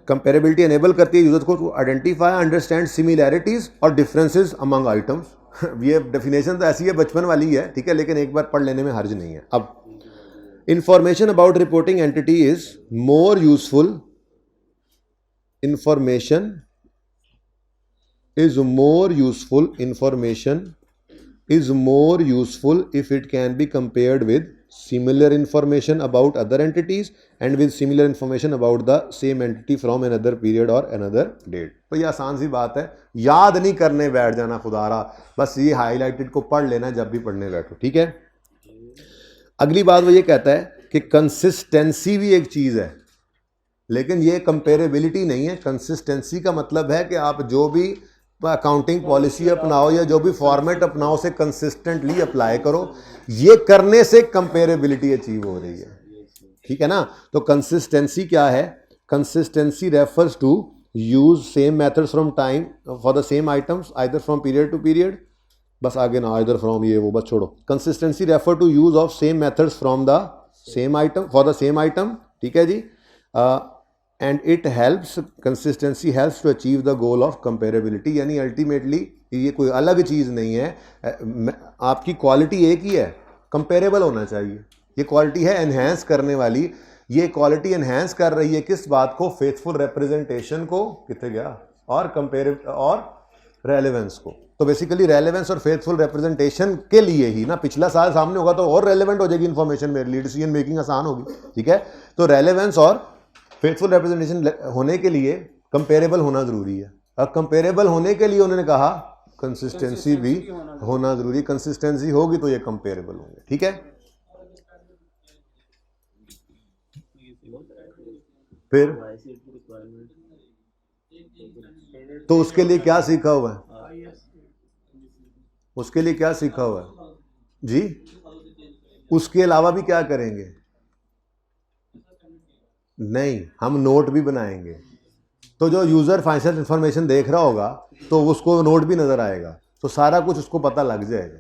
कंपेरेबिलिटी एनेबल करती है यूजर को टू आइडेंटिफाई, अंडरस्टैंड सिमिलैरिटीज़ और डिफरेंसेस अमंग आइटम्स। ये डेफिनेशन तो ऐसी है, बचपन वाली है, ठीक है, लेकिन एक बार पढ़ लेने में हर्ज नहीं है। अब information about reporting entity is more useful, information is more useful if it can be compared with similar information about other entities and with similar information about the same entity from another period or another date। तो ये आसान सी बात है, याद नहीं करने बैठ जाना खुदारा, बस ये हाईलाइटेड को पढ़ लेना जब भी पढ़ने बैठो। ठीक है, अगली बात वो ये कहता है कि कंसिस्टेंसी भी एक चीज़ है, लेकिन ये कंपेरेबिलिटी नहीं है। कंसिस्टेंसी का मतलब है कि आप जो भी अकाउंटिंग पॉलिसी अपनाओ या जो भी फॉर्मेट अपनाओ से कंसिस्टेंटली अप्लाई करो। ये करने से कंपेरेबिलिटी अचीव हो रही है, ठीक है ना। तो कंसिस्टेंसी क्या है? Consistency refers to use same methods from time for the same items either from period to period, बस आगे ना आइदर फ्रॉम ये वो बस छोड़ो। Consistency refer to use of same methods from the same item for the same item, ठीक है जी। And it helps, consistency helps to achieve the goal of comparability, यानी अल्टीमेटली ये कोई अलग चीज़ नहीं है, आपकी क्वालिटी एक ही है, कंपेरेबल होना चाहिए। ये क्वालिटी है एनहेंस करने वाली, ये क्वालिटी एनहेंस कर रही है किस बात को? फेथफुल रिप्रेजेंटेशन को, कितने गया, और कंपेरेटिव और रेलेवेंस को। तो बेसिकली रेलेवेंस और फेथफुल रिप्रेजेंटेशन के लिए ही ना, पिछला साल सामने होगा तो और रेलेवेंट हो जाएगी इन्फॉर्मेशन, मेरे लिए डिसीजन मेकिंग आसान होगी, ठीक है। तो रेलेवेंस और फेथफुल रिप्रेजेंटेशन होने के लिए कंपेरेबल होना जरूरी है, और कंपेरेबल होने के लिए उन्होंने कहा कंसिस्टेंसी भी होना जरूरी। कंसिस्टेंसी होगी तो ये कंपेरेबल होंगे, ठीक है। फिर तो उसके लिए क्या सीखा हुआ है? उसके लिए क्या सीखा हुआ है जी? उसके अलावा भी क्या करेंगे? नहीं, हम नोट भी बनाएंगे। तो जो यूजर फाइनेंशियल इंफॉर्मेशन देख रहा होगा तो उसको नोट भी नजर आएगा, तो सारा कुछ उसको पता लग जाएगा।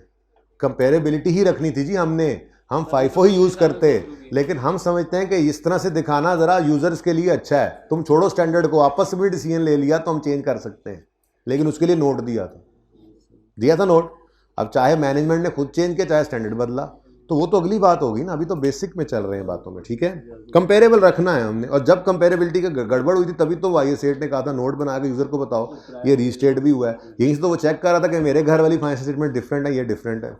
कंपेरेबिलिटी ही रखनी थी जी हमने, हम फाइफो ही यूज करते, लेकिन हम समझते हैं कि इस तरह से दिखाना जरा यूजर्स के लिए अच्छा है। तुम छोड़ो स्टैंडर्ड को, आपस में डिसीजन ले लिया तो हम चेंज कर सकते हैं, लेकिन उसके लिए नोट दिया था नोट। अब चाहे मैनेजमेंट ने खुद चेंज किया, चाहे स्टैंडर्ड बदला, तो वो तो अगली बात होगी ना, अभी तो बेसिक में चल रहे हैं बातों में, ठीक है। कंपेरेबल रखना है हमने, और जब कंपेरेबिलिटी का गड़बड़ हुई थी तभी तो वाई सेठ ने कहा था नोट बना के यूजर को बताओ ये रीस्टेट भी हुआ है। यहीं से तो वो चेक कर रहा था कि मेरे घर वाली फाइनेंशियल स्टेटमेंट डिफरेंट है, ये डिफरेंट है।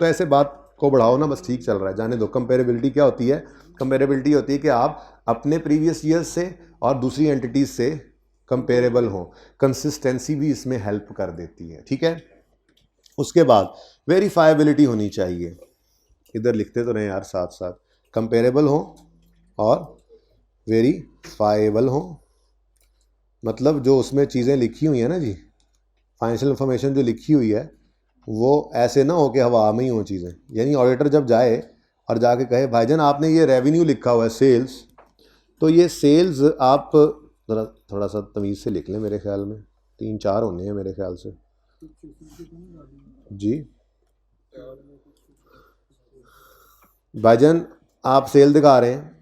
तो ऐसे बात को बढ़ाओ ना, बस ठीक चल रहा है, जाने दो। कंपेरेबिलिटी क्या होती है? कंपेरेबिलिटी होती है कि आप अपने प्रीवियस ईयर्स से और दूसरी एंटिटीज से कंपेरेबल हो। कंसिस्टेंसी भी इसमें हेल्प कर देती है, ठीक है। उसके बाद वेरीफाइबिलिटी होनी चाहिए, इधर लिखते तो नहीं यार साथ साथ, कंपेरेबल हो और वेरीफाइबल हो। मतलब जो उसमें चीज़ें लिखी हुई हैं ना जी, फाइनेंशियल इंफॉर्मेशन जो लिखी हुई है वो ऐसे ना हो कि हवा में ही हो चीज़ें। यानी ऑडिटर जब जाए और जाके कहे भाईजान आपने ये रेवेन्यू लिखा हुआ है सेल्स, तो ये सेल्स आप ज़रा थोड़ा सा तमीज़ से लिख लें, मेरे ख्याल में 3-4 होने हैं मेरे ख्याल से जी। भाईजान आप सेल दिखा रहे हैं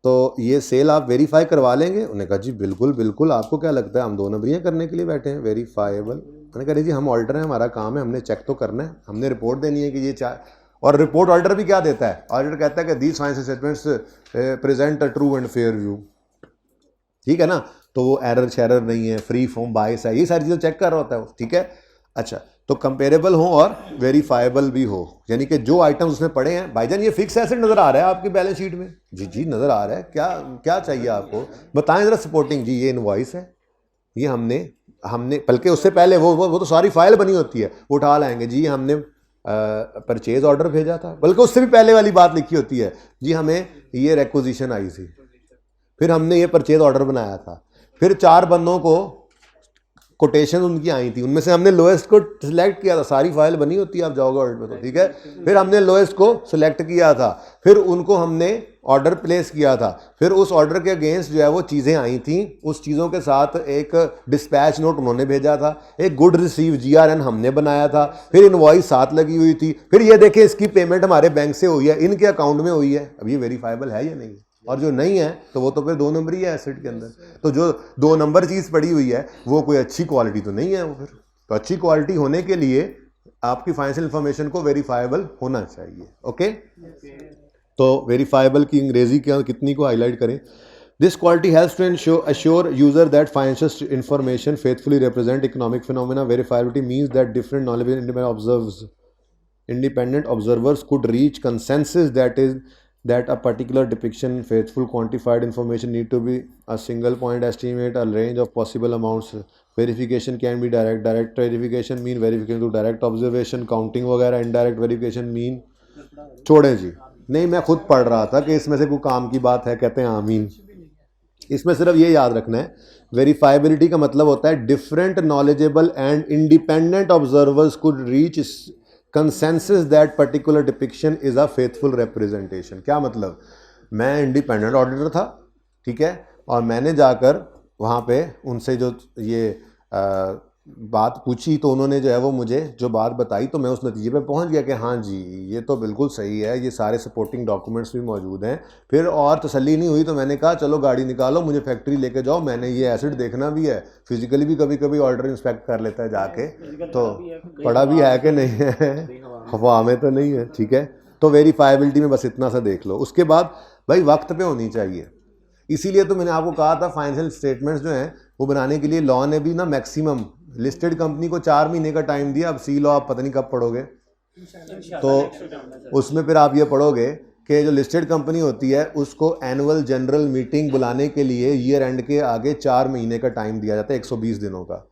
तो ये सेल आप वेरीफाई करवा लेंगे? उन्होंने कहा जी बिल्कुल बिल्कुल, आपको क्या लगता है हम 2 नंबरियाँ करने के लिए बैठे हैं, वेरीफाइबल। मैंने कहा जी हम ऑडिटर हैं, हमारा काम है, हमने चेक तो करना है, हमने रिपोर्ट देनी है कि ये और रिपोर्ट ऑडिटर भी क्या देता है? ऑडिटर कहता है कि these financial statements present a true and fair view, ठीक है ना। तो वो एरर शेरर नहीं है, फ्री फ्रॉम बायस है, ये सारी चीज़ें चेक कर रहा होता है वो, ठीक है। अच्छा, तो कंपेरेबल हो और वेरीफाइबल भी हो, यानी कि जो आइटम्स उसमें पड़े हैं। भाईजान ये फिक्स एसेट नज़र आ रहा है आपकी बैलेंस शीट में? जी जी नज़र आ रहा है, क्या क्या चाहिए आपको बताएं ज़रा सपोर्टिंग। जी ये इनवॉइस है, ये हमने बल्कि उससे पहले वो तो सारी फाइल बनी होती है, वो उठा लाएंगे। जी हमने परचेज ऑर्डर भेजा था, बल्कि उससे भी पहले वाली बात लिखी होती है, जी हमें ये रिक्विजिशन आई थी, फिर हमने ये परचेज ऑर्डर बनाया था, फिर 4 बंदों को कोटेशन उनकी आई थी, उनमें से हमने लोएस्ट को सिलेक्ट किया था। सारी फाइल बनी होती है, आप जाओगे ऑडिट में तो, ठीक है। फिर हमने लोएस्ट को सिलेक्ट किया था, फिर उनको हमने ऑर्डर प्लेस किया था, फिर उस ऑर्डर के अगेंस्ट जो है वो चीज़ें आई थी, उस चीज़ों के साथ एक डिस्पैच नोट उन्होंने भेजा था, एक गुड रिसीव GRN हमने बनाया था, फिर इनवॉइस साथ लगी हुई थी, फिर ये देखें इसकी पेमेंट हमारे बैंक से हुई है, इनके अकाउंट में हुई है। अब ये वेरीफाइबल है या नहीं? और जो नहीं है तो वो तो फिर 2 नंबर ही है एसेट के अंदर। तो जो 2 नंबर चीज़ पड़ी हुई है वो कोई अच्छी क्वालिटी तो नहीं है वो फिर। तो अच्छी क्वालिटी होने के लिए आपकी फाइनेंशियल इंफॉर्मेशन को वेरीफाइबल होना चाहिए, ओके। तो वेरीफाइबल की अंग्रेजी क्या कितनी को हाईलाइट करें? This quality helps to assure user that financial information faithfully represent economic phenomena. Verifiability means that different knowledge independent observers could reach consensus that a particular depiction, faithful quantified information need to be a single point estimate, a range of possible amounts. Verification can be direct verification mean verification through direct observation, counting वगैरह, indirect verification mean छोड़ें जी, नहीं मैं खुद पढ़ रहा था कि इसमें से कोई काम की बात है, कहते हैं आमीन। इसमें सिर्फ ये याद रखना है वेरीफाइबिलिटी का मतलब होता है different knowledgeable and independent observers could reach consensus that particular depiction is a faithful representation. क्या मतलब, मैं इंडिपेंडेंट ऑडिटर था, ठीक है, और मैंने जाकर वहाँ पे उनसे जो ये बात पूछी तो उन्होंने जो है वो मुझे जो बात बताई तो मैं उस नतीजे पे पहुंच गया कि हाँ जी ये तो बिल्कुल सही है, ये सारे सपोर्टिंग डॉक्यूमेंट्स भी मौजूद हैं। फिर और तसल्ली नहीं हुई तो मैंने कहा चलो गाड़ी निकालो, मुझे फैक्ट्री लेके जाओ, मैंने ये एसिड देखना भी है, फिजिकली भी कभी कभी ऑर्डर इंस्पेक्ट कर लेता है जाके, तो पढ़ा भी है कि नहीं है, हवा में तो नहीं है, ठीक है। तो वेरीफाइबिलिटी में बस इतना सा देख लो। उसके बाद भाई वक्त पे होनी चाहिए, इसीलिए तो मैंने आपको कहा था फाइनेंशियल स्टेटमेंट्स जो हैं वो बनाने के लिए लॉ ने भी ना मैक्सिमम लिस्टेड कंपनी को 4 महीने का टाइम दिया। अब सी लॉ आप पता नहीं कब पढ़ोगे, तो उसमें फिर आप ये पढ़ोगे कि जो लिस्टेड कंपनी होती है उसको एनुअल जनरल मीटिंग बुलाने के लिए ईयर एंड के आगे 4 महीने का टाइम दिया जाता है, 120 दिनों का।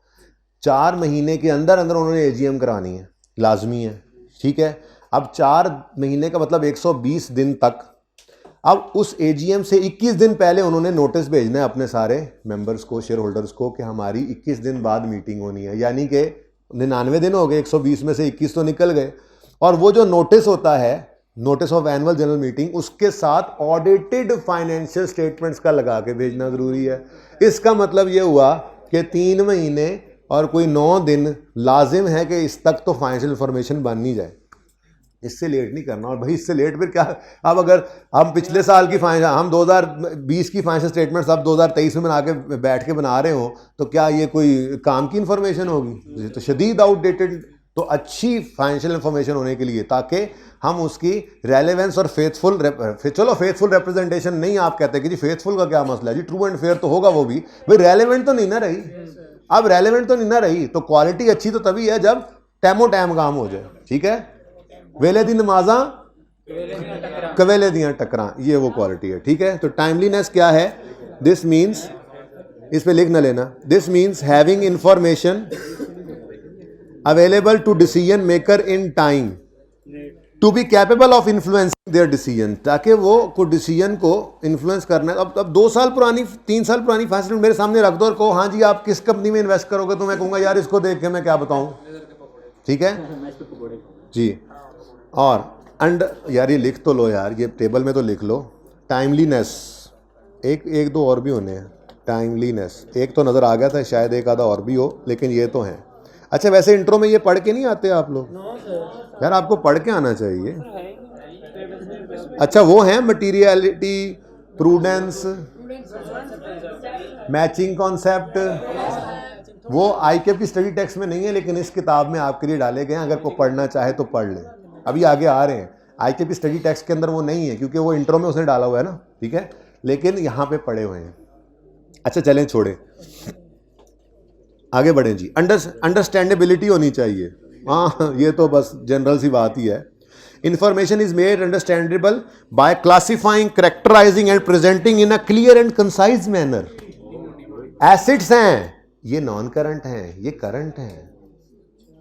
4 महीने के अंदर अंदर उन्होंने एजीएम करानी है, लाजमी है, ठीक है। अब 4 महीने का मतलब 120 दिन तक। अब उस एजीएम से 21 दिन पहले उन्होंने नोटिस भेजना है अपने सारे मेंबर्स को, शेयर होल्डर्स को, कि हमारी 21 दिन बाद मीटिंग होनी है, यानी कि 99 दिन हो गए, 120 में से 21 तो निकल गए। और वो जो नोटिस होता है, notice of annual general meeting, उसके साथ ऑडिटेड फाइनेंशियल स्टेटमेंट्स का लगा के भेजना जरूरी है। इसका मतलब ये हुआ कि 3 महीने और कोई 9 दिन लाजिम है कि इस तक तो फाइनेंशियल इंफॉर्मेशन बन नहीं जाए, इससे लेट नहीं करना। और भाई इससे लेट फिर क्या, अब अगर हम पिछले साल की हम 2020 की फाइनेंशियल स्टेटमेंट्स अब 2023 में बना के बैठ के बना रहे हो तो क्या ये कोई काम की इंफॉर्मेशन होगी? ये तो शदीद आउटडेटेड। तो अच्छी फाइनेंशियल इंफॉर्मेशन होने के लिए, ताकि हम उसकी रेलेवेंस और फेथफुल, चलो फेथफुल रिप्रेजेंटेशन नहीं आप कहते कि जी फेथफुल का क्या मसला है जी, ट्रू एंड फेयर तो होगा वो भी, भाई रेलेवेंट तो नहीं ना रही। अब रेलेवेंट तो नहीं ना रही तो क्वालिटी अच्छी तो तभी है जब टैमो टैम काम हो जाए, ठीक है। वेले दी नमाजा कवेले दियां टकरा, ये वो क्वालिटी है, ठीक है। तो टाइमलीनेस क्या है? दिस मीन्स, इस पे लिख ना लेना, this means having information available to decision maker in time to be capable of influencing their decision, ताकि वो को डिसीजन को इन्फ्लुएंस करना है। अब 2 साल पुरानी 3 साल पुरानी फैसले मेरे सामने रख दो और कहो हाँ जी आप किस कंपनी में इन्वेस्ट करोगे, तो मैं कहूँगा यार इसको देख के मैं क्या बताऊँ, ठीक है जी। और यार ये लिख तो लो यार, ये टेबल में तो लिख लो। टाइमलीनेस, एक दो और भी होने हैं। टाइमलीनेस एक तो नज़र आ गया था, शायद एक आधा और भी हो, लेकिन ये तो हैं। अच्छा वैसे इंट्रो में ये पढ़ के नहीं आते आप लोग? यार आपको पढ़ के आना चाहिए। अच्छा वो हैं मटीरियलिटी, प्रूडेंस, मैचिंग कॉन्सेप्ट, वो आईकेप की स्टडी टेक्स्ट में नहीं है, लेकिन इस किताब में आपके लिए डाले गए हैं, अगर कोई पढ़ना चाहे तो पढ़ ले। अभी आगे आ रहे हैं, आईकेप की स्टडी टेक्स्ट के अंदर वो नहीं है क्योंकि वो इंट्रो में उसने डाला हुआ है ना, ठीक है, लेकिन यहाँ पे पढ़े हुए हैं। अच्छा चलें छोड़े, आगे बढ़ें जी। अंडरस्टैंडेबिलिटी होनी चाहिए, हाँ ये तो बस जनरल सी बात ही है। Information is made understandable by classifying, characterising and presenting in a clear and concise manner. एसिड्स हैं, ये नॉन करंट हैं, ये करंट हैं।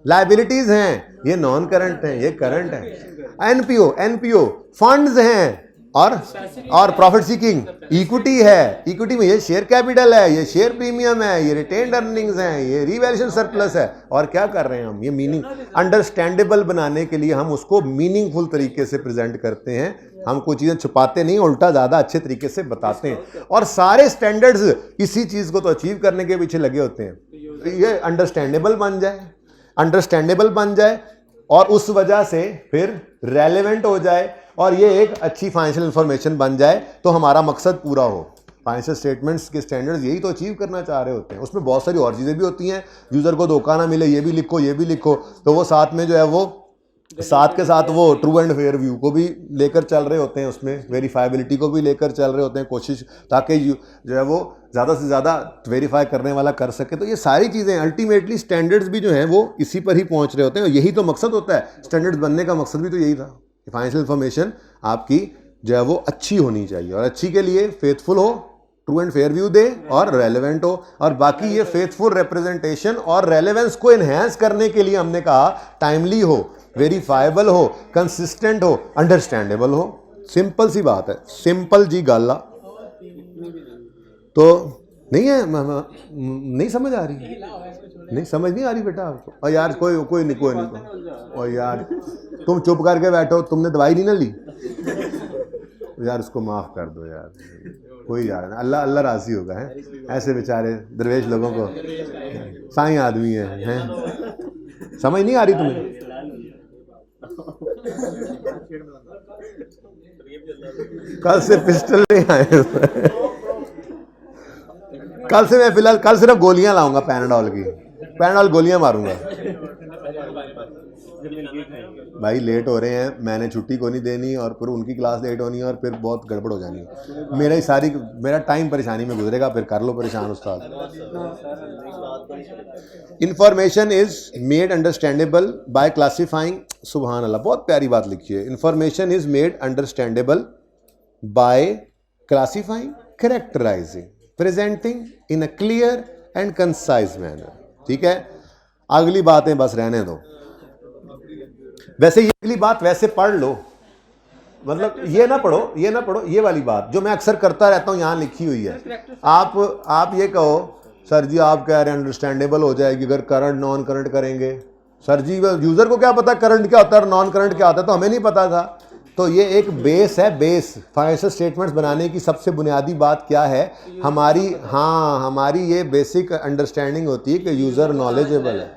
लायबिलिटीज हैं, ये नॉन करंट हैं, ये करंट हैं। एनपीओ फंड्स हैं, और प्रॉफिट सीकिंग इक्विटी है, इक्विटी में ये शेयर कैपिटल है, ये शेयर प्रीमियम है, ये रिटेन्ड अर्निंग्स हैं, ये रिवैल्यूएशन सरप्लस है। और क्या कर रहे हैं हम, ये मीनिंग अंडरस्टैंडेबल बनाने के लिए हम उसको मीनिंगफुल तरीके से प्रेजेंट करते हैं। हम कोई चीज़ें छुपाते नहीं, उल्टा ज़्यादा अच्छे तरीके से बताते हैं। और सारे स्टैंडर्ड्स इसी चीज़ को तो अचीव करने के पीछे लगे होते हैं, ये अंडरस्टैंडेबल बन जाए और उस वजह से फिर रेलेवेंट हो जाए और ये एक अच्छी फाइनेंशियल इंफॉर्मेशन बन जाए, तो हमारा मकसद पूरा हो। फाइनेंशियल स्टेटमेंट्स के स्टैंडर्ड्स यही तो अचीव करना चाह रहे होते हैं। उसमें बहुत सारी और चीज़ें भी होती हैं, यूज़र को धोखा ना मिले, ये भी लिखो, तो वो साथ में जो है वो साथ के साथ वो ट्रू एंड फेयर व्यू को भी लेकर चल रहे होते हैं, उसमें वेरीफाइबिलिटी को भी लेकर चल रहे होते हैं, कोशिश ताकि जो है वो ज़्यादा से ज़्यादा वेरीफाई करने वाला कर सके। तो ये सारी चीज़ें अल्टीमेटली स्टैंडर्ड्स भी जो हैं वो इसी पर ही पहुंच रहे होते हैं, और यही तो मकसद होता है। स्टैंडर्ड्स बनने का मकसद भी तो यही था कि फाइनेंशियल इंफॉर्मेशन आपकी जो है वो अच्छी होनी चाहिए, और अच्छी के लिए फेथफुल हो, ट्रू एंड फेयर व्यू दे और रेलेवेंट हो। और बाकी ये फेथफुल रिप्रेजेंटेशन और रेलेवेंस को इन्हेंस करने के लिए हमने कहा टाइमली हो, वेरीफाइबल हो, कंसिस्टेंट हो, अंडरस्टैंडेबल हो। सिंपल सी बात है, सिंपल जी गल। तो नहीं है, नहीं समझ आ रही, नहीं समझ नहीं आ रही बेटा आपको। और यार कोई नहीं। और यार तुम चुप करके बैठो, तुमने दवाई नहीं ना ली यार, उसको माफ़ कर दो यार, कोई यार अल्लाह अल्लाह राज़ी होगा है। ऐसे बेचारे दरवेश लोगों को, साईं आदमी हैं, समझ नहीं आ रही तुम्हें। कल से पिस्टल नहीं आए कल से मैं फिलहाल कल सिर्फ गोलियां लाऊंगा, पैनाडोल गोलियां मारूंगा। भाई लेट हो रहे हैं, मैंने छुट्टी को नहीं देनी और फिर उनकी क्लास लेट होनी है और फिर बहुत गड़बड़ हो जानी है। मेरा टाइम परेशानी में गुजरेगा, फिर कर लो परेशान उस्ताद। Information is made understandable by classifying, सुभान अल्लाह, बहुत प्यारी बात लिखी है। Information is made understandable by classifying, characterising, presenting in a clear and concise manner. ठीक है, अगली बातें बस रहने दो। वैसे ये अगली बात वैसे पढ़ लो, मतलब ये ना पढ़ो, ये वाली बात जो मैं अक्सर करता रहता हूँ यहाँ लिखी हुई है। आप ये कहो सर जी, आप कह रहे हैं अंडरस्टैंडेबल हो जाएगी अगर करंट नॉन करंट करेंगे। सर जी यूजर को क्या पता करंट क्या होता है और नॉन करंट क्या होता है, तो हमें नहीं पता था। तो ये एक बेस है, बेस फाइनेंशियल स्टेटमेंट्स बनाने की सबसे बुनियादी बात क्या है हमारी ये बेसिक अंडरस्टैंडिंग होती है कि यूजर नॉलेजेबल है।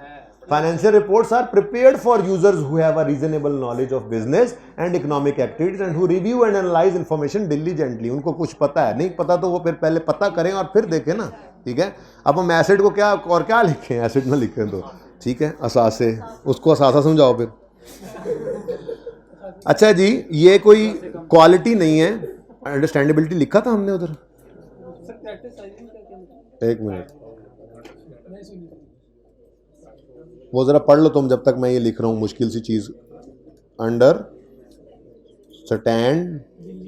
Financial reports are prepared for users who have a reasonable knowledge of business and economic activities and who review and analyze information diligently। उनको कुछ पता है, नहीं पता तो वो फिर पहले पता करें और फिर देखें ना। ठीक है, अब हम एसिड को क्या लिखें, एसिड ना लिखें तो ठीक है, असासे, उसको असासा समझाओ फिर। अच्छा जी, ये कोई क्वालिटी नहीं है, अंडरस्टैंडेबिलिटी लिखा था हमने उधर, एक मिनट वो ज़रा पढ़ लो तुम जब तक मैं ये लिख रहा हूँ मुश्किल सी चीज़। अंडर स्टैंडेबिलिटी,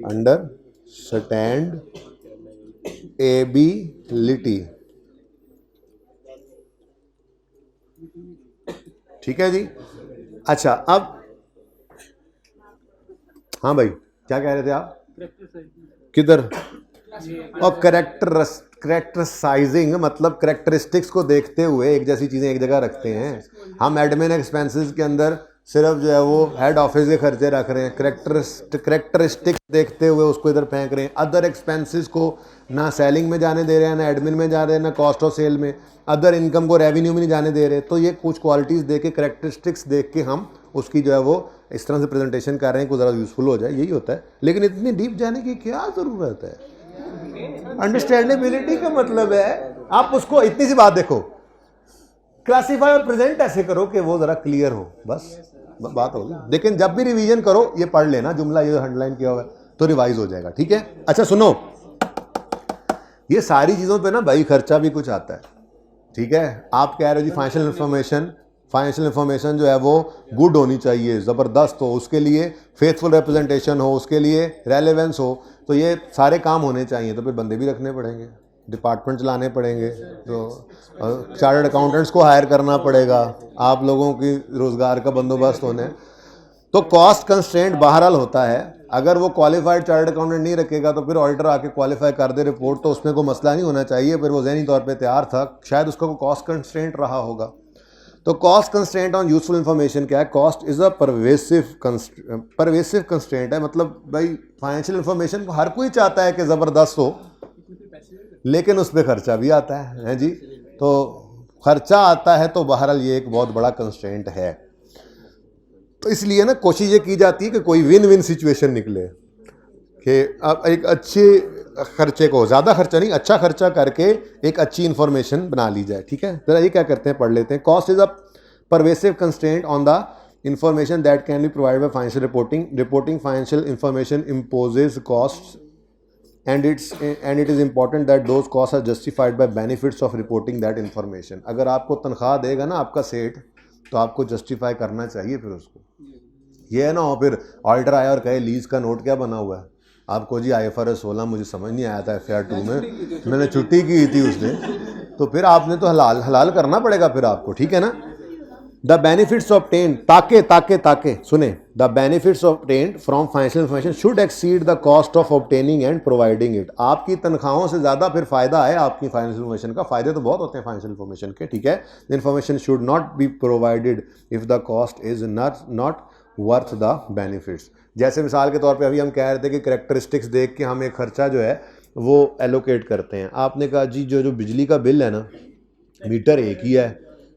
अंडर स्टैंडेबिलिटी, ठीक है जी। अच्छा अब हाँ भाई क्या कह रहे थे आप, किधर, और कैरेक्टराइजिंग मतलब कैरेक्टरिस्टिक्स को देखते हुए एक जैसी चीज़ें एक जगह रखते हैं। हम एडमिन एक्सपेंसेस के अंदर सिर्फ जो है वो हेड ऑफिस के खर्चे रख रहे हैं, कैरेक्टरिस्टिक्स देखते हुए उसको इधर फेंक रहे हैं। अदर एक्सपेंसेस को ना सेलिंग में जाने दे रहे हैं, ना एडमिन में जा रहे हैं, ना कॉस्ट ऑफ सेल में, अदर इनकम को रेवेन्यू में नहीं जाने दे रहे। तो ये कुछ क्वालिटीज़ देख के, कैरेक्टरिस्टिक्स देख के हम उसकी जो है वो इस तरह से प्रेजेंटेशन कर रहे हैं, कुछ ज़रा यूज़फुल हो जाए, यही होता है। लेकिन इतनी डीप जाने की क्या ज़रूरत है। अंडरस्टैंडेबिलिटी का मतलब है आप उसको, इतनी सी बात देखो, क्लासीफाई और प्रेजेंट ऐसे करो कि वो ज़रा क्लियर हो, बस बात होगी। लेकिन जब भी रिवीजन करो ये पढ़ लेना जुमला, ये अंडरलाइन किया हुआ है तो रिवाइज हो जाएगा। ठीक है, अच्छा सुनो, ये सारी चीज़ों पे ना भाई खर्चा भी कुछ आता है। ठीक है, आप कह रहे हो जी फाइनेंशियल इन्फॉर्मेशन जो है वो गुड होनी चाहिए, ज़बरदस्त हो, उसके लिए फेथफुल रिप्रेजेंटेशन हो, उसके लिए रेलेवेंस हो, तो ये सारे काम होने चाहिए। तो फिर बंदे भी रखने पड़ेंगे, डिपार्टमेंट चलाने पड़ेंगे, तो चार्टर्ड अकाउंटेंट्स को हायर करना पड़ेगा, आप लोगों की रोज़गार का बंदोबस्त होने। तो कॉस्ट कंस्ट्रेंट बहरहाल होता है। अगर वो क्वालिफाइड चार्टर्ड अकाउंटेंट नहीं रखेगा तो फिर ऑडिटर आके क्वालिफाई कर दे रिपोर्ट, तो उसमें कोई मसला नहीं होना चाहिए। फिर वो ज़हनी तौर पे तैयार था, शायद उसका कोई कॉस्ट कंस्ट्रेंट रहा होगा। तो cost constraint on useful information क्या है, cost is a pervasive constraint है। मतलब भाई फाइनेंशियल इंफॉर्मेशन को हर कोई चाहता है कि ज़बरदस्त हो, लेकिन उस पर खर्चा भी आता है जी। तो खर्चा आता है तो बहरहाल ये एक बहुत बड़ा कंस्ट्रेंट है। तो इसलिए ना कोशिश ये की जाती है कि कोई विन विन सिचुएशन निकले, कि आप एक अच्छे खर्चे को, ज़्यादा खर्चा नहीं, अच्छा खर्चा करके एक अच्छी इन्फॉर्मेशन बना ली जाए। ठीक है, जरा ये क्या करते हैं पढ़ लेते हैं। Cost is a pervasive constraint on the information that can be provided by financial reporting financial information imposes cost and it is important that those costs are justified by benefits of reporting that information। अगर आपको तनख्वाह देगा ना आपका सेठ, तो आपको justify करना चाहिए फिर उसको। ये ना हो फिर ऑडिटर आया और कहे लीज का नोट क्या बना हुआ है, आपको जी IFRS 16 मुझे समझ नहीं आया था, FR 2 में मैंने छुट्टी की थी उसने, तो फिर आपने तो हलाल करना पड़ेगा फिर आपको। ठीक है ना, द बेनिफिट्स ऑब्टेन्ड, ताके सुने, the benefits obtained from financial information should exceed the cost of obtaining and providing it. आपकी तनख्वाहों से ज़्यादा फिर फायदा है आपकी फाइनेंशियल इन्फॉर्मेशन का। फायदे तो बहुत होते हैं फाइनेंशियल इन्फॉर्मेशन के, ठीक है। The information should not be provided if the cost is not worth the benefits. जैसे मिसाल के तौर पे अभी हम कह रहे थे कि करेक्टरिस्टिक्स देख के हम एक खर्चा जो है वो एलोकेट करते हैं। आपने कहा जी जो बिजली का बिल है ना, मीटर एक ही है,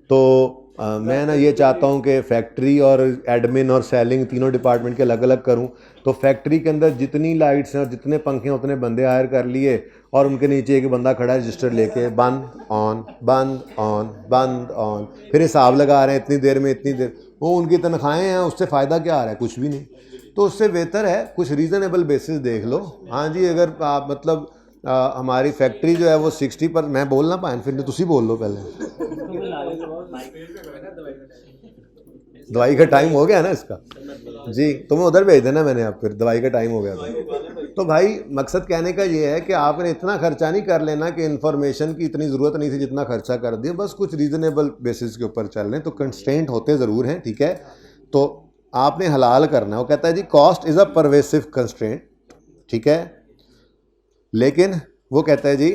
तो मैं ना ये चाहता हूँ कि फैक्ट्री और एडमिन और सेलिंग तीनों डिपार्टमेंट के अलग अलग करूँ। तो फैक्ट्री के अंदर जितनी लाइट्स हैं और जितने पंखे हैं उतने बंदे हायर कर लिए, और उनके नीचे एक बंदा खड़ा है रजिस्टर लेके, बंद ऑन बंद ऑन बंद ऑन, फिर हिसाब लगा रहे हैं इतनी देर में इतनी देर। वो उनकी तनख्वाहें हैं, उससे फ़ायदा क्या आ रहा है? कुछ भी नहीं। तो उससे बेहतर है कुछ रीज़नेबल बेसिस देख लो। हाँ जी, अगर आप मतलब हमारी फैक्ट्री जो है वो 60 पर, मैं बोलना पाए फिर तुसी बोल लो पहले। दवाई का टाइम हो गया ना इसका जी, तुम्हें उधर भेज देना मैंने, आप फिर दवाई का टाइम हो गया था। तो भाई मकसद कहने का ये है कि आपने इतना खर्चा नहीं कर लेना कि इन्फॉर्मेशन की इतनी ज़रूरत नहीं थी जितना खर्चा कर दिया, बस कुछ रीज़नेबल बेसिस के ऊपर चल रहे हैं। तो कंस्ट्रेंट होते ज़रूर हैं, ठीक है, तो आपने हलाल करना है। वो कहता है जी cost is a pervasive constraint, ठीक है, लेकिन वो कहता है जी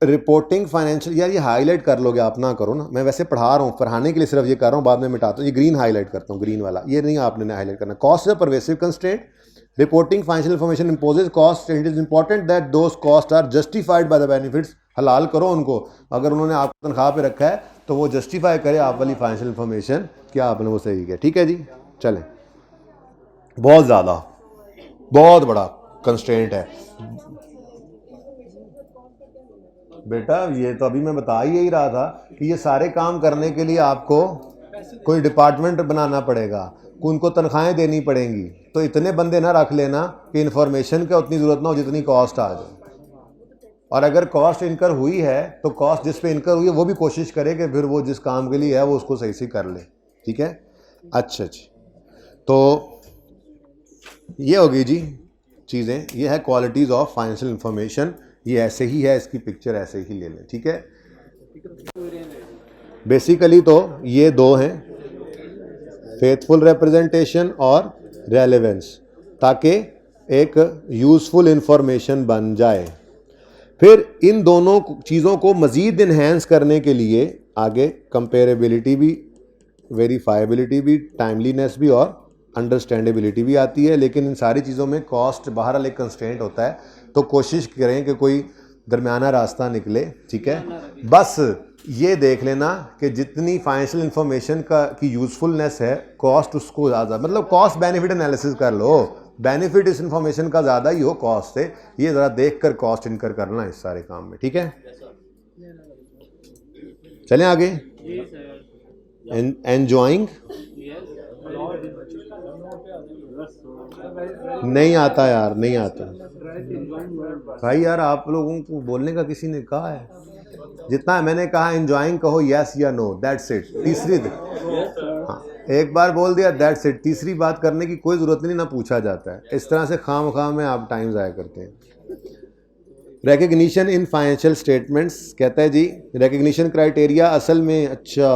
रिपोर्टिंग फाइनेंशियल, यार ये हाईलाइट कर लोगे आप, ना करो ना, मैं वैसे पढ़ा रहा हूँ, पढ़ाने के लिए सिर्फ ये कर रहा हूँ, बाद में मिटाता हूँ। ये ग्रीन हाईलाइट करता हूँ, ग्रीन वाला, ये नहीं आपने हाईलाइट करना। Cost is a pervasive constraint, reporting financial information imposes cost, it is important that those cost are justified by the benefits. हलाल करो उनको, अगर उन्होंने आपको तनख्वाह पे रखा है तो वो जस्टिफाई करे आप वाली फाइनेंशियल इन्फॉर्मेशन क्या आपने वो सही किया, ठीक है जी। चलें, बहुत ज़्यादा, बहुत बड़ा कंस्ट्रेंट है बेटा। ये तो अभी मैं बता ही रहा था कि ये सारे काम करने के लिए आपको कोई डिपार्टमेंट बनाना पड़ेगा, उनको तनख्वाहें देनी पड़ेंगी। तो इतने बंदे ना रख लेना कि इन्फॉर्मेशन का उतनी ज़रूरत ना हो जितनी कॉस्ट आ जाए। और अगर कॉस्ट इनकर हुई है तो कॉस्ट जिस पे इनकर हुई है वो भी कोशिश करे कि फिर वो जिस काम के लिए है वो उसको सही से कर ले, ठीक है। अच्छा जी, तो ये होगी जी चीज़ें, ये है क्वालिटीज़ ऑफ फाइनेंशियल इंफॉर्मेशन। ये ऐसे ही है, इसकी पिक्चर ऐसे ही ले लें, ठीक है। बेसिकली तो ये दो हैं, फेथफुल रिप्रेजेंटेशन और रेलेवेंस, ताकि एक यूज़फुल इंफॉर्मेशन बन जाए। फिर इन दोनों चीज़ों को मज़ीद इन्हेंस करने के लिए आगे कंपेरेबिलिटी भी, वेरीफाइबिलिटी भी, टाइमलीनेस भी और अंडरस्टैंडेबिलिटी भी आती है। लेकिन इन सारी चीज़ों में कॉस्ट बहरहाल एक कंस्ट्रेंट होता है, तो कोशिश करें कि कोई दरमियाना रास्ता निकले, ठीक है। बस ये देख लेना कि जितनी फाइनेंशियल इंफॉर्मेशन का की यूज़फुलनेस है, कॉस्ट उसको ज़्यादा, मतलब कॉस्ट बेनिफिट एनालिसिस कर लो, बेनिफिट इस इंफॉर्मेशन का ज़्यादा ही हो कॉस्ट से, ये ज़रा देख कर कॉस्ट इनकर करना इस सारे काम में, ठीक है। चलें आगे। एंजॉइंग नहीं आता यार, नहीं आता भाई, यार आप लोगों को बोलने का किसी ने कहा है? जितना मैंने कहा एंजॉइंग कहो यस या नो, दैट्स इट। तीसरी, हाँ एक बार बोल दिया दैट्स इट, तीसरी बात करने की कोई ज़रूरत नहीं, ना पूछा जाता है। इस तरह से खाम में आप टाइम ज़ाया करते हैं। रिकग्निशन इन फाइनेंशियल स्टेटमेंट्स, कहता है जी रिकग्निशन क्राइटेरिया असल में, अच्छा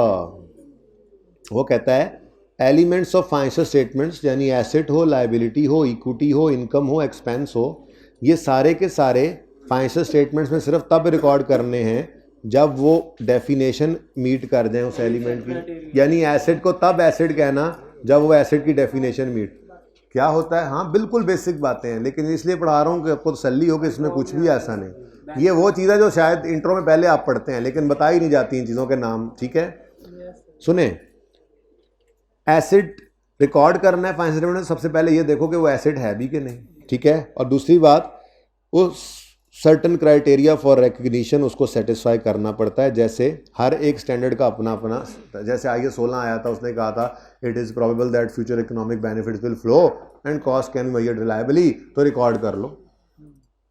वो कहता है एलिमेंट्स ऑफ फाइनेंशियल स्टेटमेंट्स, यानी एसेट हो, लायबिलिटी हो, इक्विटी हो, इनकम हो, एक्सपेंस हो, ये सारे के सारे फाइनेंशियल स्टेटमेंट्स में सिर्फ तब रिकॉर्ड करने हैं जब वो डेफिनेशन मीट कर दें उस एलिमेंट की। यानी एसेट को तब एसेट कहना जब वो एसेट की डेफिनेशन मीट, क्या होता है, हाँ बिल्कुल बेसिक बातें हैं, लेकिन इसलिए पढ़ा रहा हूँ कि आपको तसल्ली हो कि इसमें कुछ भी ऐसा नहीं। ये वो चीज़ है जो शायद इंट्रो में पहले आप पढ़ते हैं लेकिन बताई नहीं जाती इन चीज़ों के नाम, ठीक है। सुने, एसेट रिकॉर्ड करना है फाइनेंशियल स्टेटमेंट में, सबसे पहले ये देखो कि वो एसेट है भी कि नहीं, ठीक है। और दूसरी बात, वो सर्टन क्राइटेरिया फॉर रिकग्निशन उसको सेटिस्फाई करना पड़ता है। जैसे हर एक स्टैंडर्ड का अपना अपना, जैसे IAS 16 आया था, उसने कहा था it is probable that future economic benefits will flow and cost can be measured reliably, तो रिकॉर्ड कर लो,